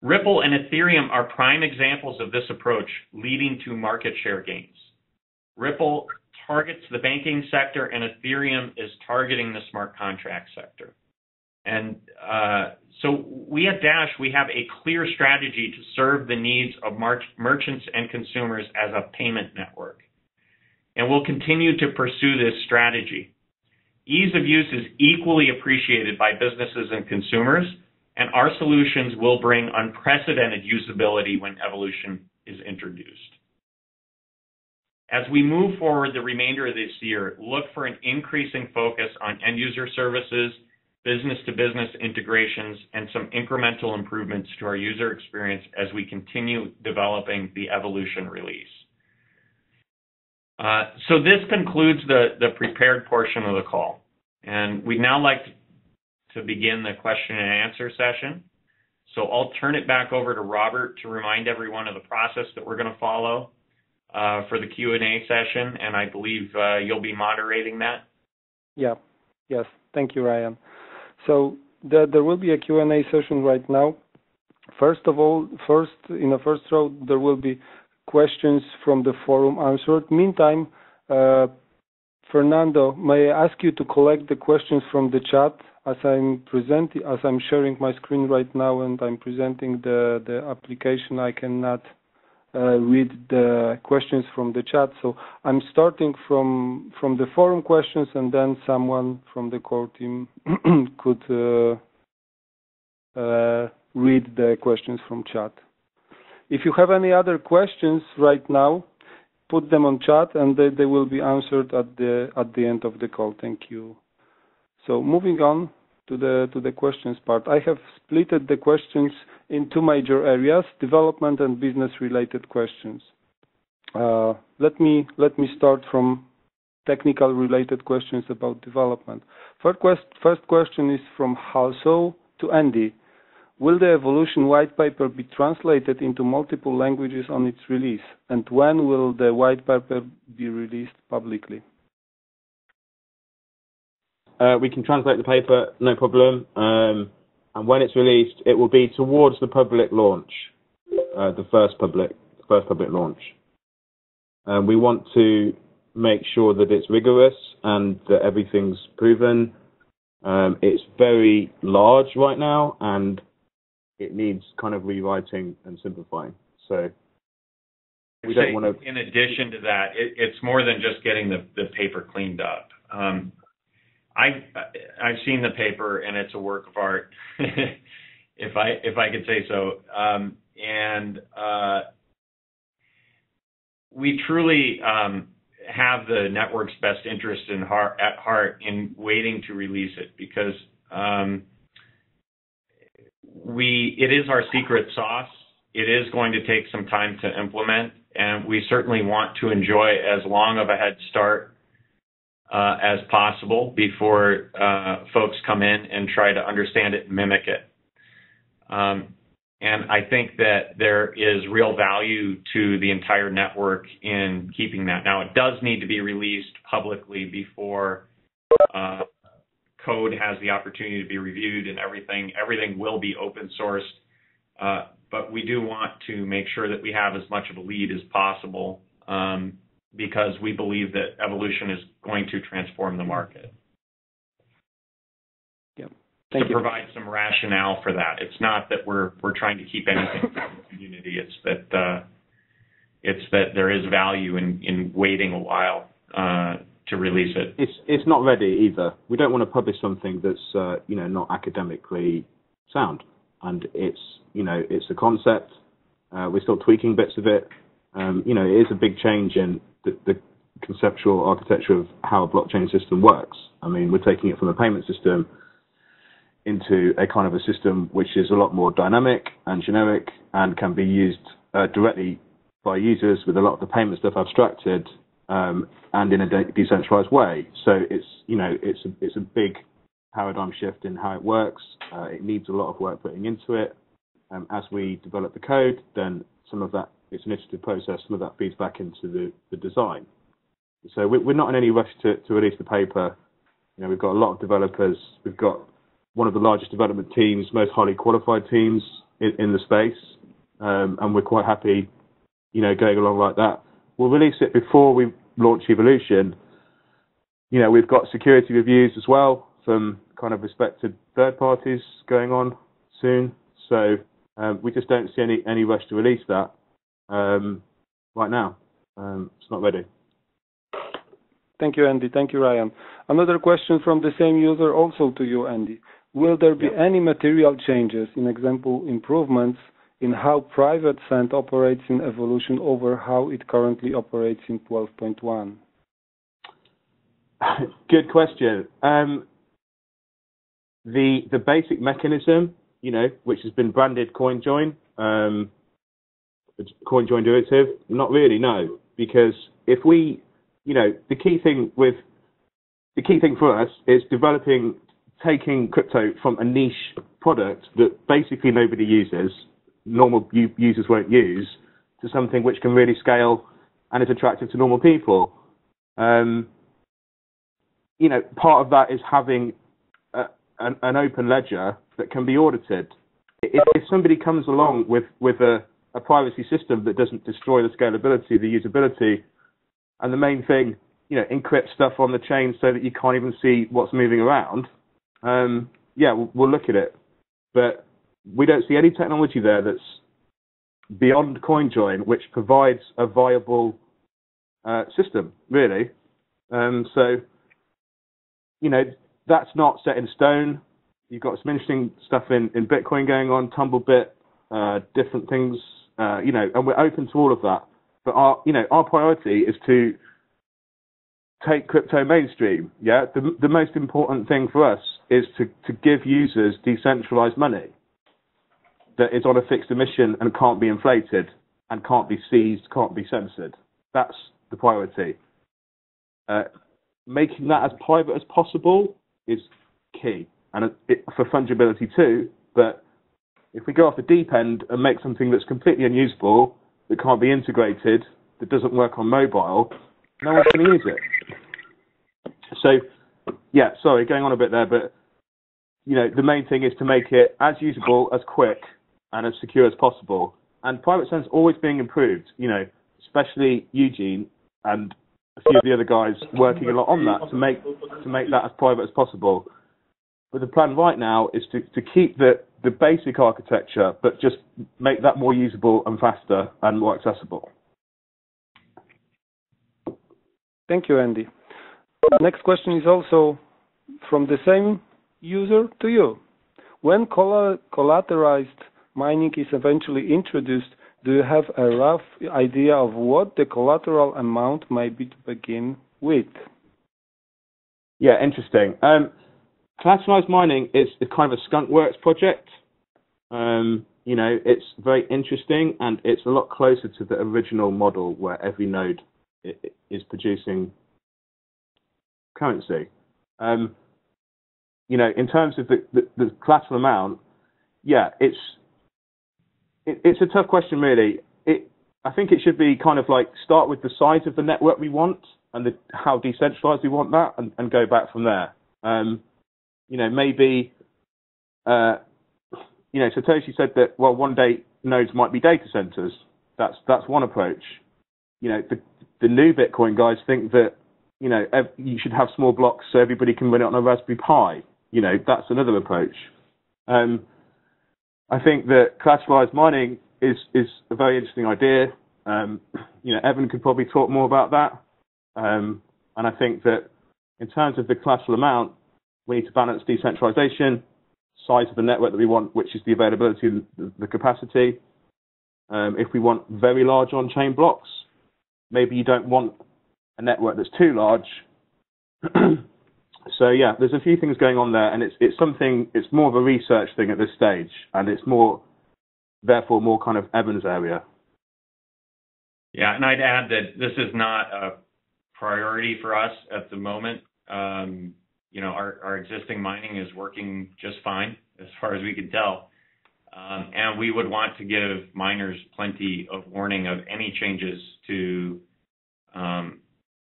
Ripple and Ethereum are prime examples of this approach, leading to market share gains. Ripple targets the banking sector, and Ethereum is targeting the smart contract sector. And so we at Dash, we have a clear strategy to serve the needs of merchants and consumers as a payment network. And we'll continue to pursue this strategy. Ease of use is equally appreciated by businesses and consumers, and our solutions will bring unprecedented usability when Evolution is introduced. As we move forward the remainder of this year, look for an increasing focus on end-user services, business-to-business integrations, and some incremental improvements to our user experience as we continue developing the Evolution release. So this concludes the prepared portion of the call. And we'd now like to begin the question and answer session. So I'll turn it back over to Robert to remind everyone of the process that we're going to follow for the Q&A session, and I believe you'll be moderating that. Yeah. Yes. Thank you, Ryan. So there will be a Q&A session right now. First of all, in the first row, there will be questions from the forum answered. Meantime, Fernando, may I ask you to collect the questions from the chat as I'm sharing my screen right now and I'm presenting the application. I cannot read the questions from the chat, so I'm starting from the forum questions, and then someone from the core team could read the questions from chat. If you have any other questions right now, put them on chat, and they will be answered at the end of the call. Thank you. So moving on to the questions part, I have split the questions in two major areas: development and business-related questions. Let me start from technical-related questions about development. First question is from Halso to Andy. Will the Evolution white paper be translated into multiple languages on its release? And when will the white paper be released publicly? We can translate the paper, no problem. And when it's released, it will be towards the public launch, the first public launch. We want to make sure that it's rigorous and that everything's proven. It's very large right now, and it needs kind of rewriting and simplifying. So We don't want to. In addition to that, it's more than just getting the paper cleaned up. I've seen the paper, and it's a work of art, if I could say so. And we truly have the network's best interest at heart in waiting to release it, because it is our secret sauce. It is going to take some time to implement, and we certainly want to enjoy as long of a head start as possible before folks come in and try to understand it and mimic it. And I think that there is real value to the entire network in keeping that. Now, it does need to be released publicly before code has the opportunity to be reviewed, and everything will be open sourced. But we do want to make sure that we have as much of a lead as possible, because we believe that evolution is going to transform the market. Yep. Thank you. To provide some rationale for that. It's not that we're trying to keep anything from the community. It's that there is value in waiting a while to release it. It's not ready either. We don't want to publish something that's not academically sound, and it's a concept. We're still tweaking bits of it. It is a big change in the conceptual architecture of how a blockchain system works. I mean, we're taking it from a payment system into a kind of a system which is a lot more dynamic and generic and can be used directly by users with a lot of the payment stuff abstracted and in a decentralized way. So it's a big paradigm shift in how it works. It needs a lot of work putting into it. As we develop the code, then some of that, it's an iterative process, some of that feeds back into the design. So we're not in any rush to release the paper. We've got a lot of developers. We've got one of the largest development teams, most highly qualified teams in the space, and we're quite happy, going along like that. We'll release it before we launch Evolution. We've got security reviews as well from kind of respected third parties going on soon. So we just don't see any rush to release that right now. It's not ready. Thank you, Andy. Thank you, Ryan. Another question from the same user, also to you, Andy. Will there be any material changes, in example, improvements in how Private Send operates in Evolution over how it currently operates in 12.1? Good question. The basic mechanism, which has been branded CoinJoin, CoinJoin derivative, not really, no, because if we, the key thing for us is taking crypto from a niche product that basically nobody uses, normal users won't use, to something which can really scale and is attractive to normal people. Part of that is having an open ledger that can be audited. If somebody comes along with a privacy system that doesn't destroy the scalability, the usability, and the main thing, encrypt stuff on the chain so that you can't even see what's moving around, we'll look at it. But we don't see any technology there that's beyond CoinJoin, which provides a viable system, really. That's not set in stone. You've got some interesting stuff in Bitcoin going on, Tumblebit, different things, and we're open to all of that. But our priority is to take crypto mainstream. Yeah, the most important thing for us is to give users decentralized money that is on a fixed emission and can't be inflated and can't be seized, can't be censored. That's the priority. Making that as private as possible is key, and for fungibility too. But if we go off the deep end and make something that's completely unusable, that can't be integrated, that doesn't work on mobile, no one's going to use it. So, sorry, going on a bit there, but the main thing is to make it as usable, as quick, and as secure as possible. And Private Send's always being improved. Especially Eugene and a few of the other guys working a lot on that to make that as private as possible. But the plan right now is to keep the basic architecture, but just make that more usable and faster and more accessible. Thank you, Andy. Next question is also from the same user to you. When collateralized mining is eventually introduced, do you have a rough idea of what the collateral amount may be to begin with? Yeah, interesting. Collateralized mining is kind of a skunkworks project. You know, it's very interesting, and it's a lot closer to the original model where every node is producing currency. You know, in terms of the collateral amount, yeah, it's a tough question, really. I think it should be kind of like start with the size of the network we want and how decentralized we want that, and go back from there. You know, maybe, you know, Satoshi said that, well, one day nodes might be data centers. That's one approach. You know, the new Bitcoin guys think that, you know, you should have small blocks so everybody can run it on a Raspberry Pi. You know, that's another approach. I think that collateralized mining is a very interesting idea. You know, Evan could probably talk more about that. And I think that in terms of the collateral amount, we need to balance decentralization, size of the network that we want, which is the availability and the capacity. If we want very large on-chain blocks, maybe you don't want a network that's too large. So yeah, there's a few things going on there, and it's more of a research thing at this stage, and it's therefore more kind of Evan's area. Yeah, and I'd add that this is not a priority for us at the moment. You know, our existing mining is working just fine as far as we can tell. And we would want to give miners plenty of warning of any changes to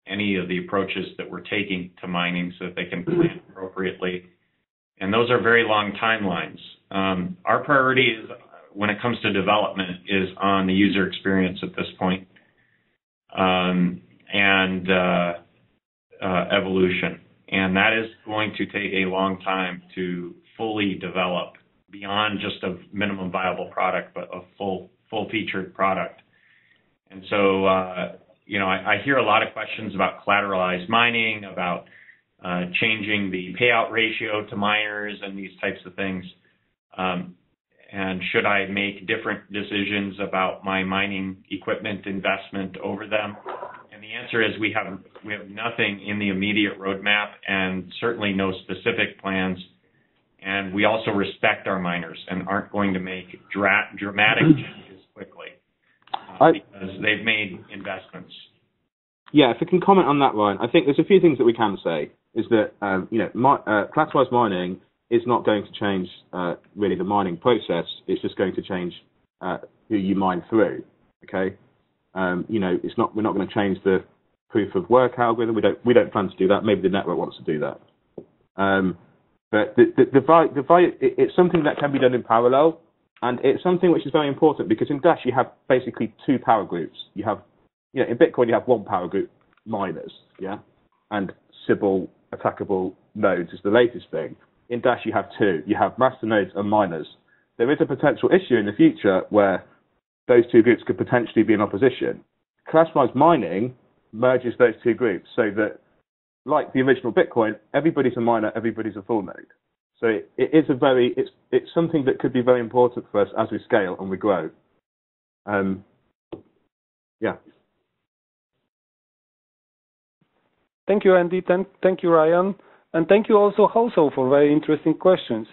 any of the approaches that we're taking to mining so that they can plan appropriately. And those are very long timelines. Our priority is, when it comes to development, is on the user experience at this point, and evolution. And that is going to take a long time to fully develop beyond just a minimum viable product, but a full-featured product. And so, you know, I hear a lot of questions about collateralized mining, about changing the payout ratio to miners and these types of things. And should I make different decisions about my mining equipment investment over them? And the answer is we have nothing in the immediate roadmap, and certainly no specific plans. And we also respect our miners and aren't going to make dramatic changes quickly because they've made investments. Yeah, if I can comment on that, Ryan, I think there's a few things that we can say. Is that you know, collateralized mining is not going to change really the mining process. It's just going to change who you mine through. Okay, you know, we're not going to change the proof of work algorithm. We don't plan to do that. Maybe the network wants to do that. But it's something that can be done in parallel, and it's something which is very important because in Dash you have basically two power groups. You have, you know, in Bitcoin you have one power group, miners, yeah, and Sybil attackable nodes is the latest thing. In Dash you have two. You have master nodes and miners. There is a potential issue in the future where those two groups could potentially be in opposition. Collateralized mining merges those two groups so that, like the original Bitcoin, everybody's a miner, everybody's a full node. So it's something that could be very important for us as we scale and we grow. Yeah. Thank you, Andy. Thank you, Ryan. And thank you also, Hoso, for very interesting questions.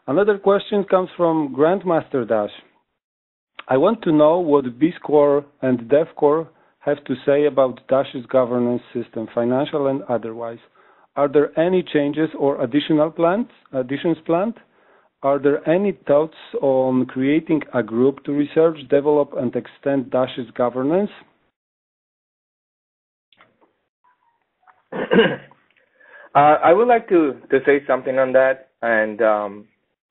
Another question comes from Grandmaster Dash. I want to know what BScore and DevCore have to say about Dash's governance system, financial and otherwise. Are there any changes or additions planned? Are there any thoughts on creating a group to research, develop, and extend Dash's governance? I would like to say something on that, and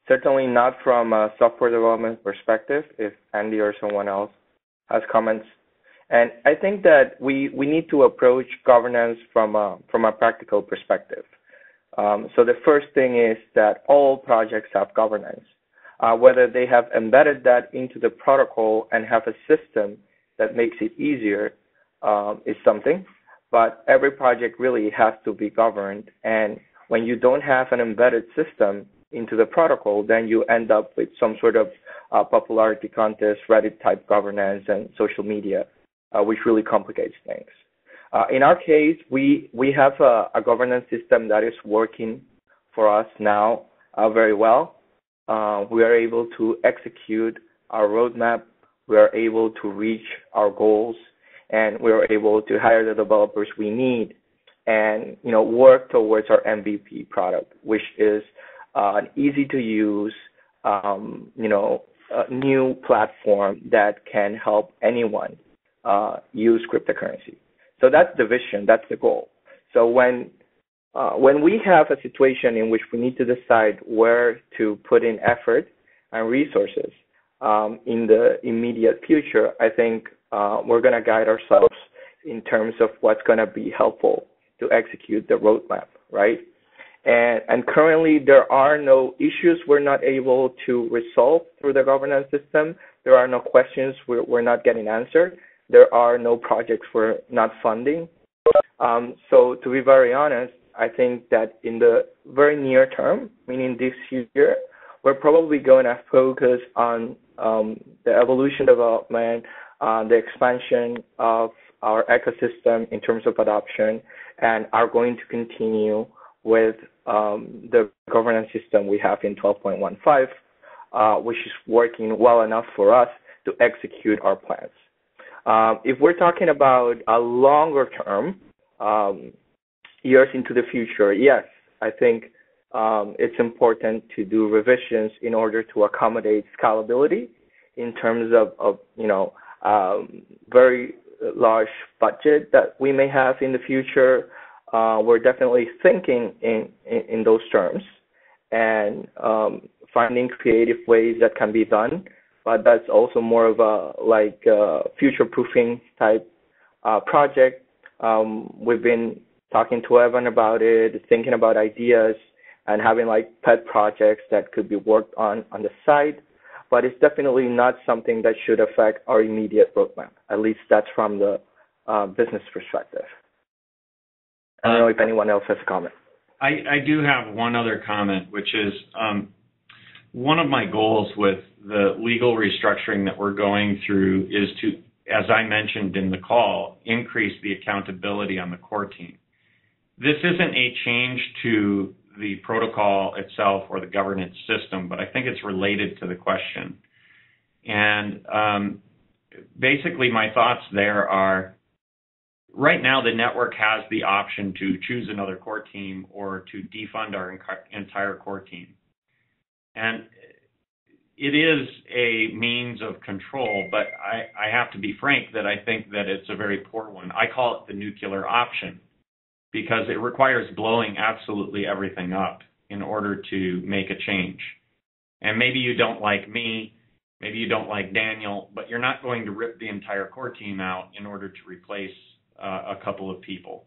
certainly not from a software development perspective, if Andy or someone else has comments. And I think that we need to approach governance from a practical perspective. So the first thing is that all projects have governance. Whether they have embedded that into the protocol and have a system that makes it easier is something. but every project really has to be governed. And when you don't have an embedded system into the protocol, then you end up with some sort of popularity contest, Reddit type governance, and social media, which really complicates things. In our case, we have a governance system that is working for us now very well. We are able to execute our roadmap. We are able to reach our goals, and we are able to hire the developers we need, and work towards our MVP product, which is an easy to use, new platform that can help anyone use cryptocurrency. So that's the vision, that's the goal. So when we have a situation in which we need to decide where to put in effort and resources in the immediate future, I think we're going to guide ourselves in terms of what's going to be helpful to execute the roadmap, right? And currently, there are no issues we're not able to resolve through the governance system. There are no questions we're not getting answered. There are no projects we're not funding. So to be very honest, I think that in the very near term, meaning this year, we're probably going to focus on the evolution development, the expansion of our ecosystem in terms of adoption, and are going to continue with the governance system we have in 12.15, which is working well enough for us to execute our plans. If we're talking about a longer term, years into the future, yes, I think it's important to do revisions in order to accommodate scalability in terms of very large budget that we may have in the future. We're definitely thinking in those terms and finding creative ways that can be done, but that's also more of a future-proofing type project. We've been talking to Evan about it, thinking about ideas, and having pet projects that could be worked on the side, but it's definitely not something that should affect our immediate roadmap. At least that's from the business perspective. I don't know if anyone else has a comment. I do have one other comment, which is one of my goals with the legal restructuring that we're going through is to, as I mentioned in the call, increase the accountability on the core team. This isn't a change to the protocol itself or the governance system, but I think it's related to the question. And basically my thoughts there are, right now the network has the option to choose another core team or to defund our entire core team. And it is a means of control, but I have to be frank that I think that it's a very poor one. I call it the nuclear option because it requires blowing absolutely everything up in order to make a change. And maybe you don't like me, maybe you don't like Daniel, but you're not going to rip the entire core team out in order to replace a couple of people.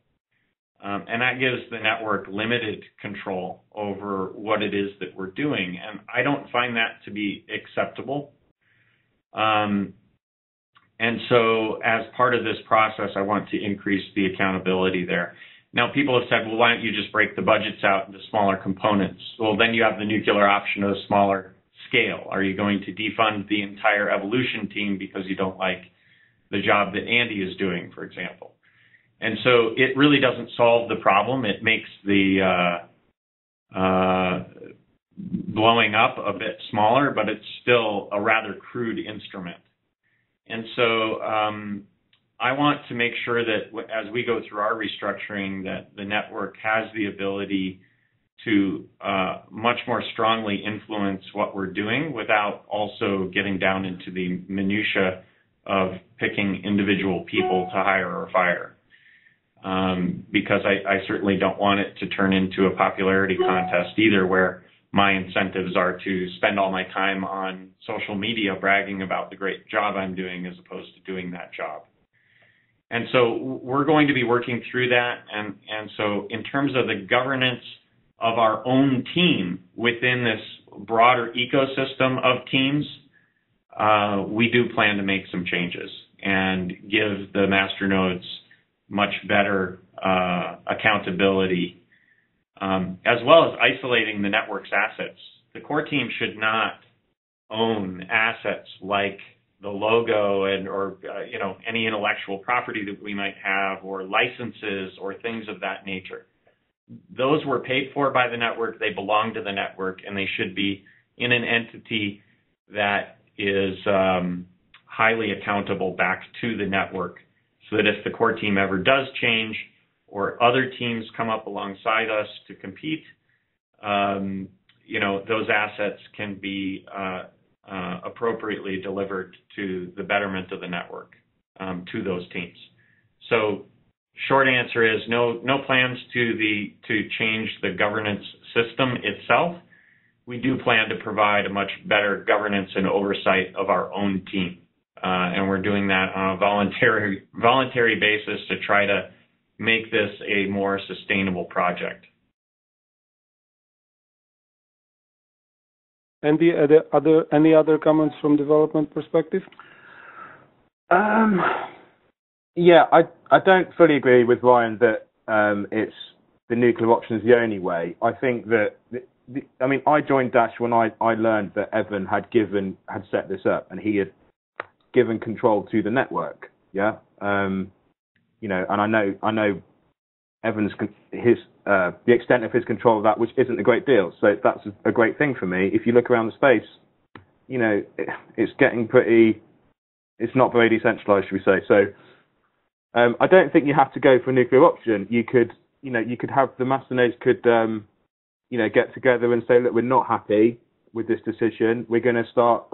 And that gives the network limited control over what it is that we're doing. And I don't find that to be acceptable. And so as part of this process, I want to increase the accountability there. Now, people have said, well, why don't you just break the budgets out into smaller components? Well, then you have the nuclear option of a smaller scale. Are you going to defund the entire evolution team because you don't like the job that Andy is doing, for example? And so it really doesn't solve the problem. It makes the blowing up a bit smaller, but it's still a rather crude instrument. And so I want to make sure that as we go through our restructuring, that the network has the ability to much more strongly influence what we're doing without also getting down into the minutia of picking individual people to hire or fire. Because I certainly don't want it to turn into a popularity contest either, where my incentives are to spend all my time on social media bragging about the great job I'm doing as opposed to doing that job. And so we're going to be working through that. And so in terms of the governance of our own team within this broader ecosystem of teams, we do plan to make some changes and give the masternodes much better accountability, as well as isolating the network's assets. The core team should not own assets like the logo or any intellectual property that we might have, or licenses or things of that nature. Those were paid for by the network. They belong to the network, and they should be in an entity that is highly accountable back to the network, so that if the core team ever does change or other teams come up alongside us to compete, those assets can be appropriately delivered to the betterment of the network, to those teams. So short answer is no plans to change the governance system itself. We do plan to provide a much better governance and oversight of our own team. And we're doing that on a voluntary basis to try to make this a more sustainable project. Any other comments from development perspective? Yeah, I don't fully agree with Ryan that it's the nuclear option is the only way. I think that I joined Dash when I learned that Evan had set this up, and he had given control to the network. Yeah, and I know Evan's the extent of his control of that, which isn't a great deal. So that's a great thing for me. If you look around the space, it's getting pretty. It's not very decentralized, should we say? So I don't think you have to go for a nuclear option. You could have the master nodes could get together and say, look, we're not happy with this decision. We're going to start,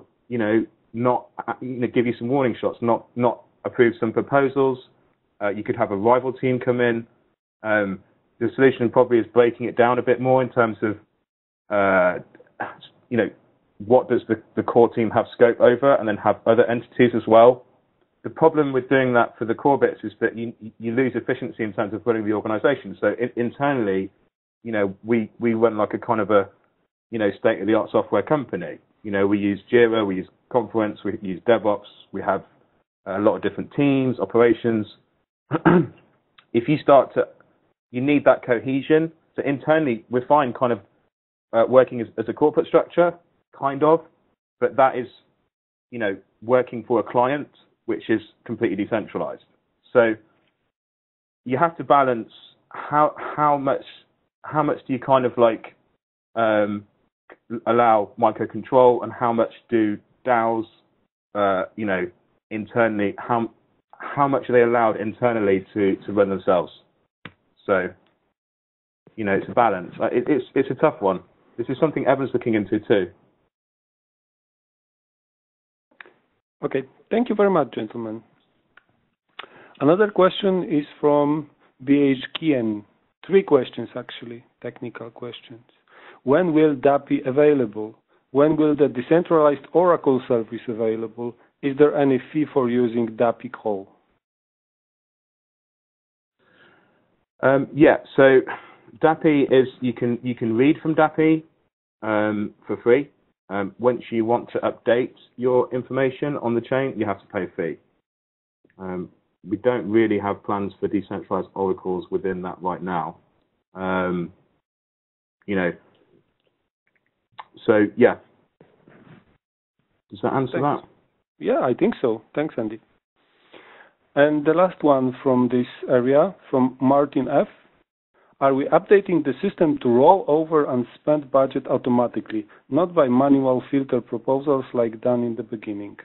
not give you some warning shots, not approve some proposals. You could have a rival team come in. The solution probably is breaking it down a bit more in terms of, what does the core team have scope over, and then have other entities as well. The problem with doing that for the core bits is that you lose efficiency in terms of running the organization. So internally, we run like a kind of a, state-of-the-art software company. We use Jira, we use Confluence, we use DevOps, we have a lot of different teams, operations. If you start to, you need that cohesion. So internally, we're fine kind of working as a corporate structure, kind of, but that is, working for a client, which is completely decentralized. So you have to balance how much do you kind of like allow microcontrol, and how much do DAOs, internally, how much are they allowed internally to run themselves? So, it's a balance. It's a tough one. This is something Evan's looking into too. Okay, thank you very much, gentlemen. Another question is from BH Kian. 3 questions, actually, technical questions. When will DAPI available? When will the decentralized Oracle service available? Is there any fee for using DAPI call? Yeah, so DAPI is, you can read from DAPI for free. Once you want to update your information on the chain, you have to pay a fee. We don't really have plans for decentralized oracles within that right now. So yeah. Does that answer that? Yeah, I think so. Thanks, Andy. And the last one from this area, from Martin F. Are we updating the system to roll over unspent budget automatically, not by manual filter proposals like done in the beginning?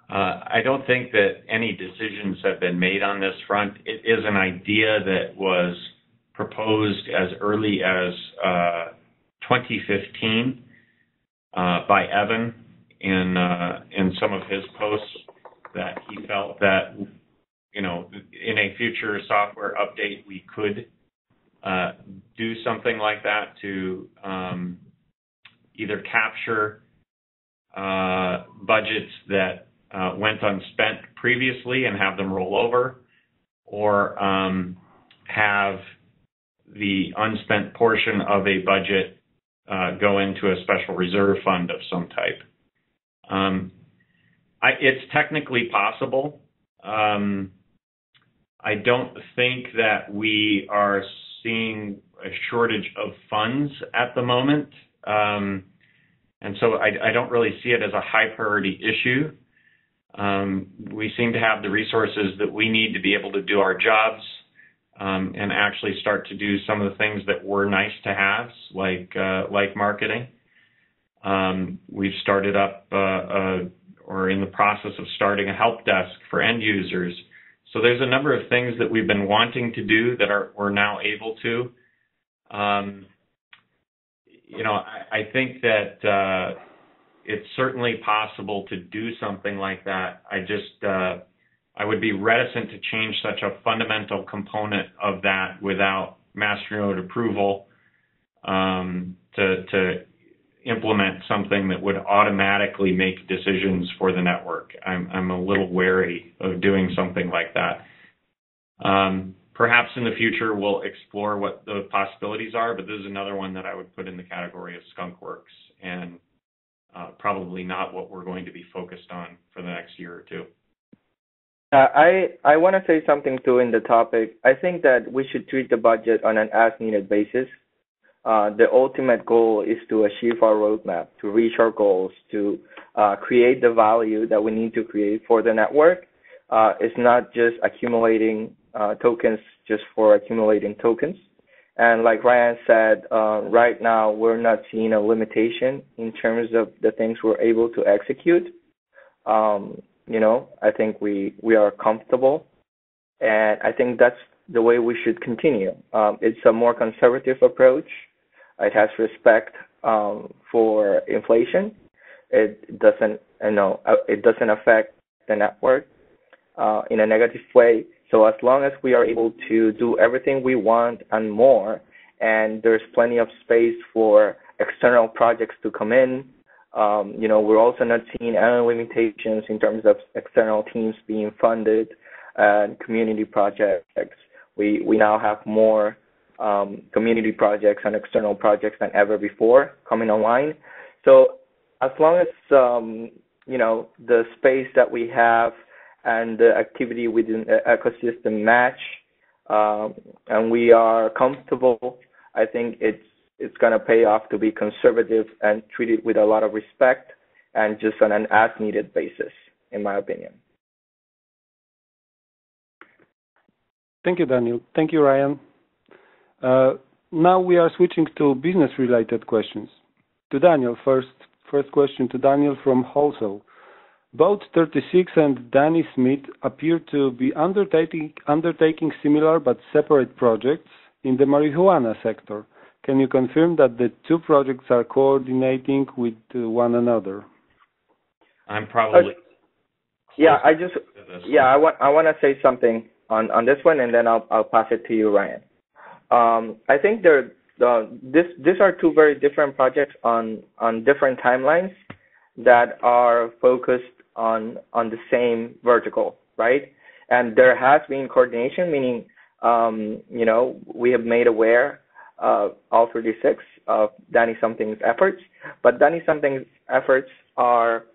I don't think that any decisions have been made on this front. It is an idea that was proposed as early as 2015 by Evan in some of his posts, that he felt that in a future software update we could do something like that to either capture budgets that went unspent previously and have them roll over, or have the unspent portion of a budget go into a special reserve fund of some type. It's technically possible. I don't think that we are seeing a shortage of funds at the moment. And so I don't really see it as a high priority issue. We seem to have the resources that we need to be able to do our jobs and actually start to do some of the things that were nice to have, like marketing. We've started up or in the process of starting a help desk for end users. So there's a number of things that we've been wanting to do that we're now able to. I think that it's certainly possible to do something like that. I would be reticent to change such a fundamental component of that without Masternode approval to implement something that would automatically make decisions for the network. I'm a little wary of doing something like that. Perhaps in the future we'll explore what the possibilities are, but this is another one that I would put in the category of skunkworks and probably not what we're going to be focused on for the next year or two. I want to say something too in the topic. I think that we should treat the budget on an as-needed basis. The ultimate goal is to achieve our roadmap, to reach our goals, to create the value that we need to create for the network. It's not just accumulating tokens just for accumulating tokens. And like Ryan said, right now we're not seeing a limitation in terms of the things we're able to execute. I think we are comfortable, and I think that's the way we should continue. It's a more conservative approach. It has respect for inflation. It doesn't affect the network in a negative way. So as long as we are able to do everything we want and more, and there's plenty of space for external projects to come in, we're also not seeing any limitations in terms of external teams being funded and community projects. We now have more community projects and external projects than ever before coming online. So as long as the space that we have and the activity within the ecosystem match, and we are comfortable, I think it's going to pay off to be conservative and treat it with a lot of respect and just on an as-needed basis, in my opinion. Thank you, Daniel. Thank you, Ryan. Now we are switching to business-related questions. To Daniel, first question to Daniel from Wholesale. Both 36 and Danny Smith appear to be undertaking similar but separate projects in the marijuana sector. Can you confirm that the two projects are coordinating with one another? I'm probably. I want to say something on this one, and then I'll pass it to you, Ryan. I think these are two very different projects on different timelines that are focused on the same vertical, right? And there has been coordination, meaning we have made aware all 36 of Danny Something's efforts, but Danny Something's efforts are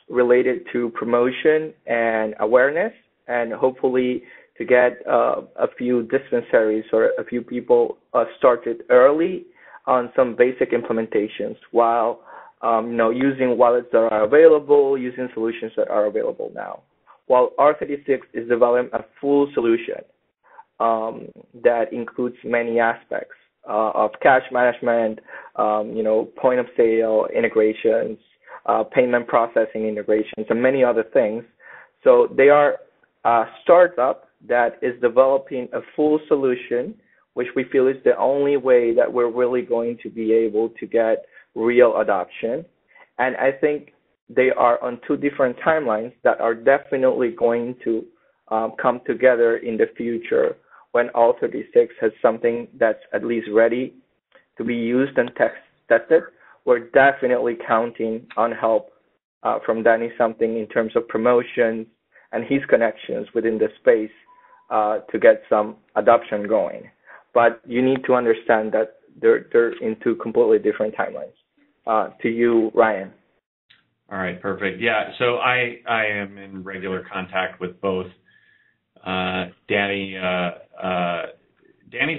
related to promotion and awareness, and hopefully to get a few dispensaries or a few people started early on some basic implementations while using wallets that are available, using solutions that are available now. While R36 is developing a full solution that includes many aspects of cash management, point of sale integrations, payment processing integrations, and many other things. So they are a startup that is developing a full solution, which we feel is the only way that we're really going to be able to get real adoption. And I think they are on two different timelines that are definitely going to come together in the future when All36 has something that's at least ready to be used and tested. We're definitely counting on help from Danny Something in terms of promotions and his connections within the space to get some adoption going. But you need to understand that they're in two completely different timelines. To you, Ryan. All right, perfect. Yeah, so I am in regular contact with both. Danny's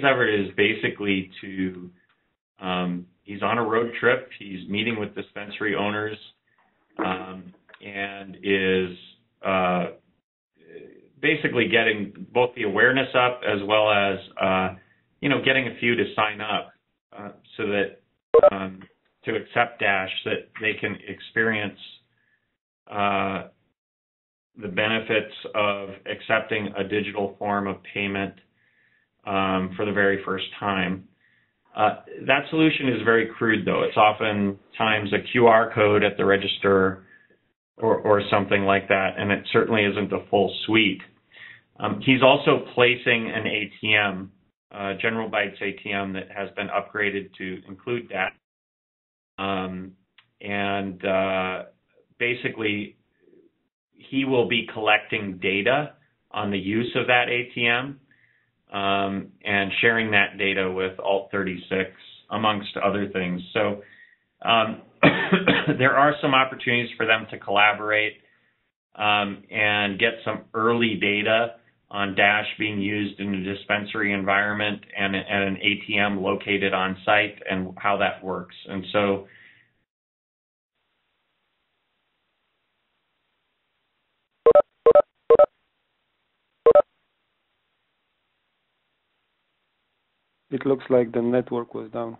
effort is basically to, he's on a road trip, he's meeting with dispensary owners, and is basically getting both the awareness up as well as, getting a few to sign up so that to accept Dash, that they can experience the benefits of accepting a digital form of payment for the very first time. That solution is very crude, though. It's oftentimes a QR code at the register or something like that, and it certainly isn't a full suite. He's also placing an ATM, General Bytes ATM, that has been upgraded to include that. Basically, he will be collecting data on the use of that ATM and sharing that data with Alt36, amongst other things. So there are some opportunities for them to collaborate and get some early data on Dash being used in a dispensary environment and an ATM located on site and how that works. And so it looks like the network was down.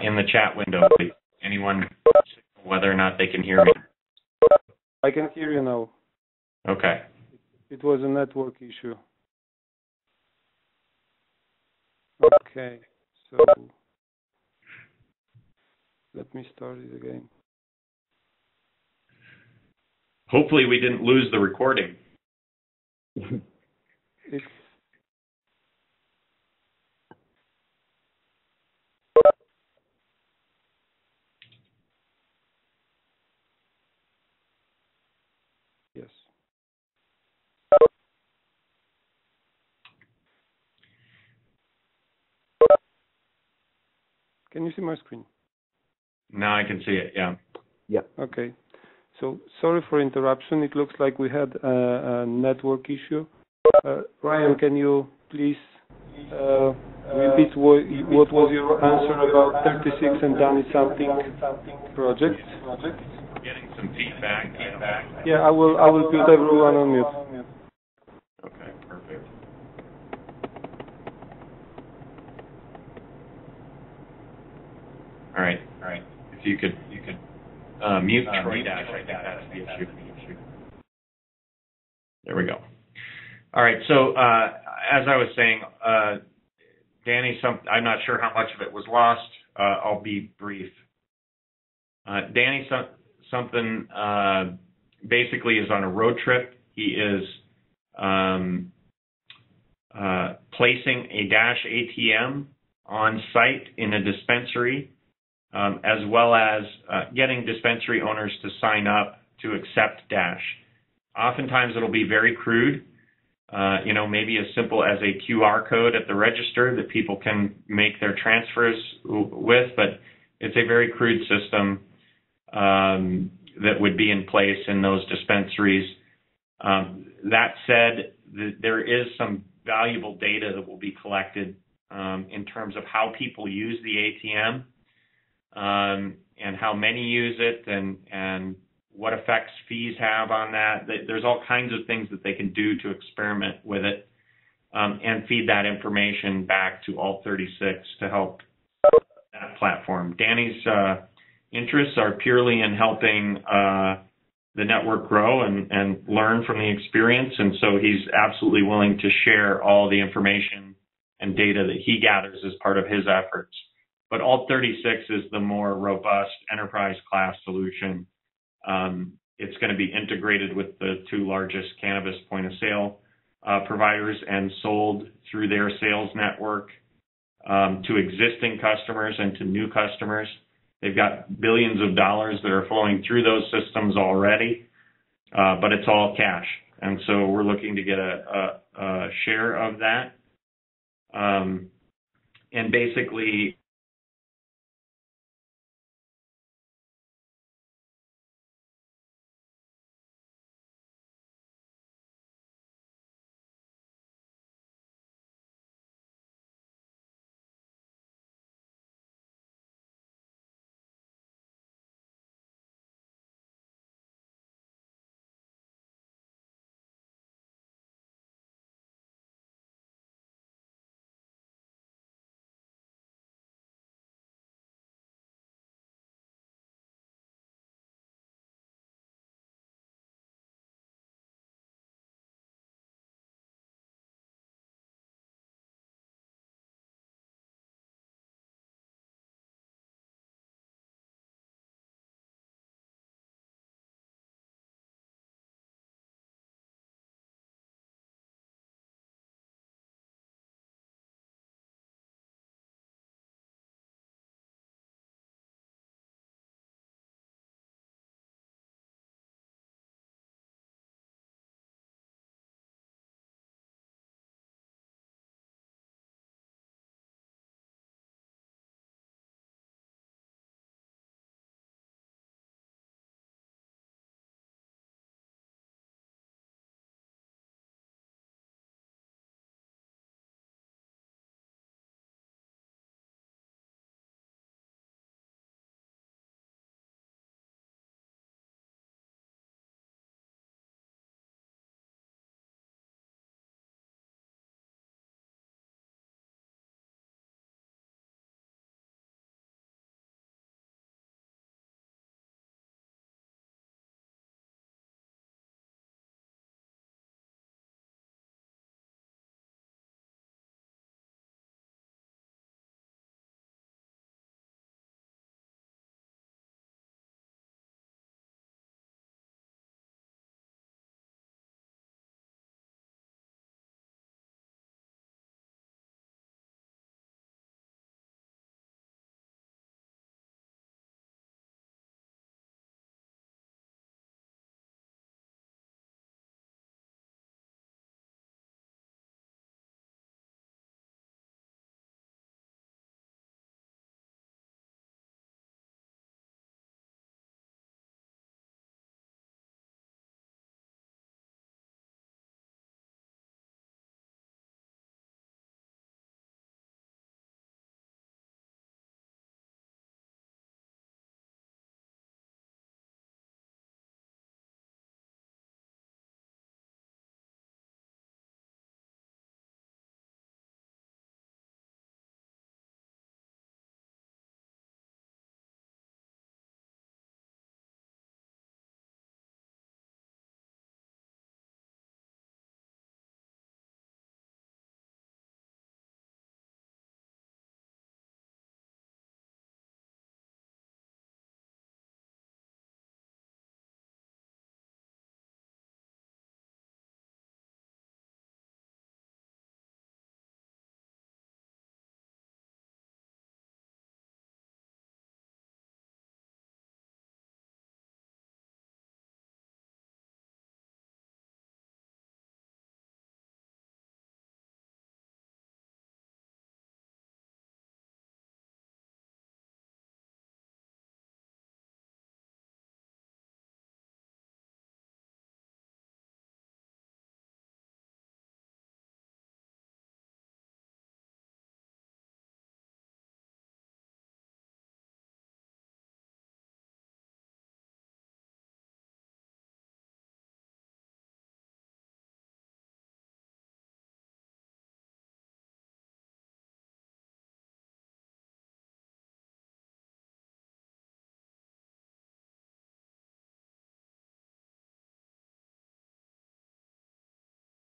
In the chat window, please. Anyone, whether or not they can hear me? I can hear you now. Okay. It was a network issue. Okay, so let me start it again. Hopefully we didn't lose the recording. Yes. Can you see my screen? Now I can see it, yeah. Yep. Okay. So sorry for interruption. It looks like we had a network issue. Ryan, can you please repeat what was your answer about 36 and Danny something project? Getting some feedback. Yeah, I will put everyone on mute. Okay, perfect. All right. If you could mute Troy Dash, I think that's the issue. There we go. All right. So as I was saying, Danny, I'm not sure how much of it was lost. I'll be brief. Danny something basically is on a road trip. He is placing a Dash ATM on site in a dispensary, as well as getting dispensary owners to sign up to accept Dash. Oftentimes it'll be very crude. maybe as simple as a QR code at the register that people can make their transfers with, but it's a very crude system that would be in place in those dispensaries. That said, there is some valuable data that will be collected in terms of how people use the ATM and how many use it and what effects fees have on that. There's all kinds of things that they can do to experiment with it and feed that information back to Alt36 to help that platform. Danny's interests are purely in helping the network grow and learn from the experience, and so he's absolutely willing to share all the information and data that he gathers as part of his efforts. But Alt36 is the more robust enterprise class solution. It's going to be integrated with the two largest cannabis point of sale providers and sold through their sales network to existing customers and to new customers. They've got billions of dollars that are flowing through those systems already, but it's all cash. And so we're looking to get a share of that. And basically,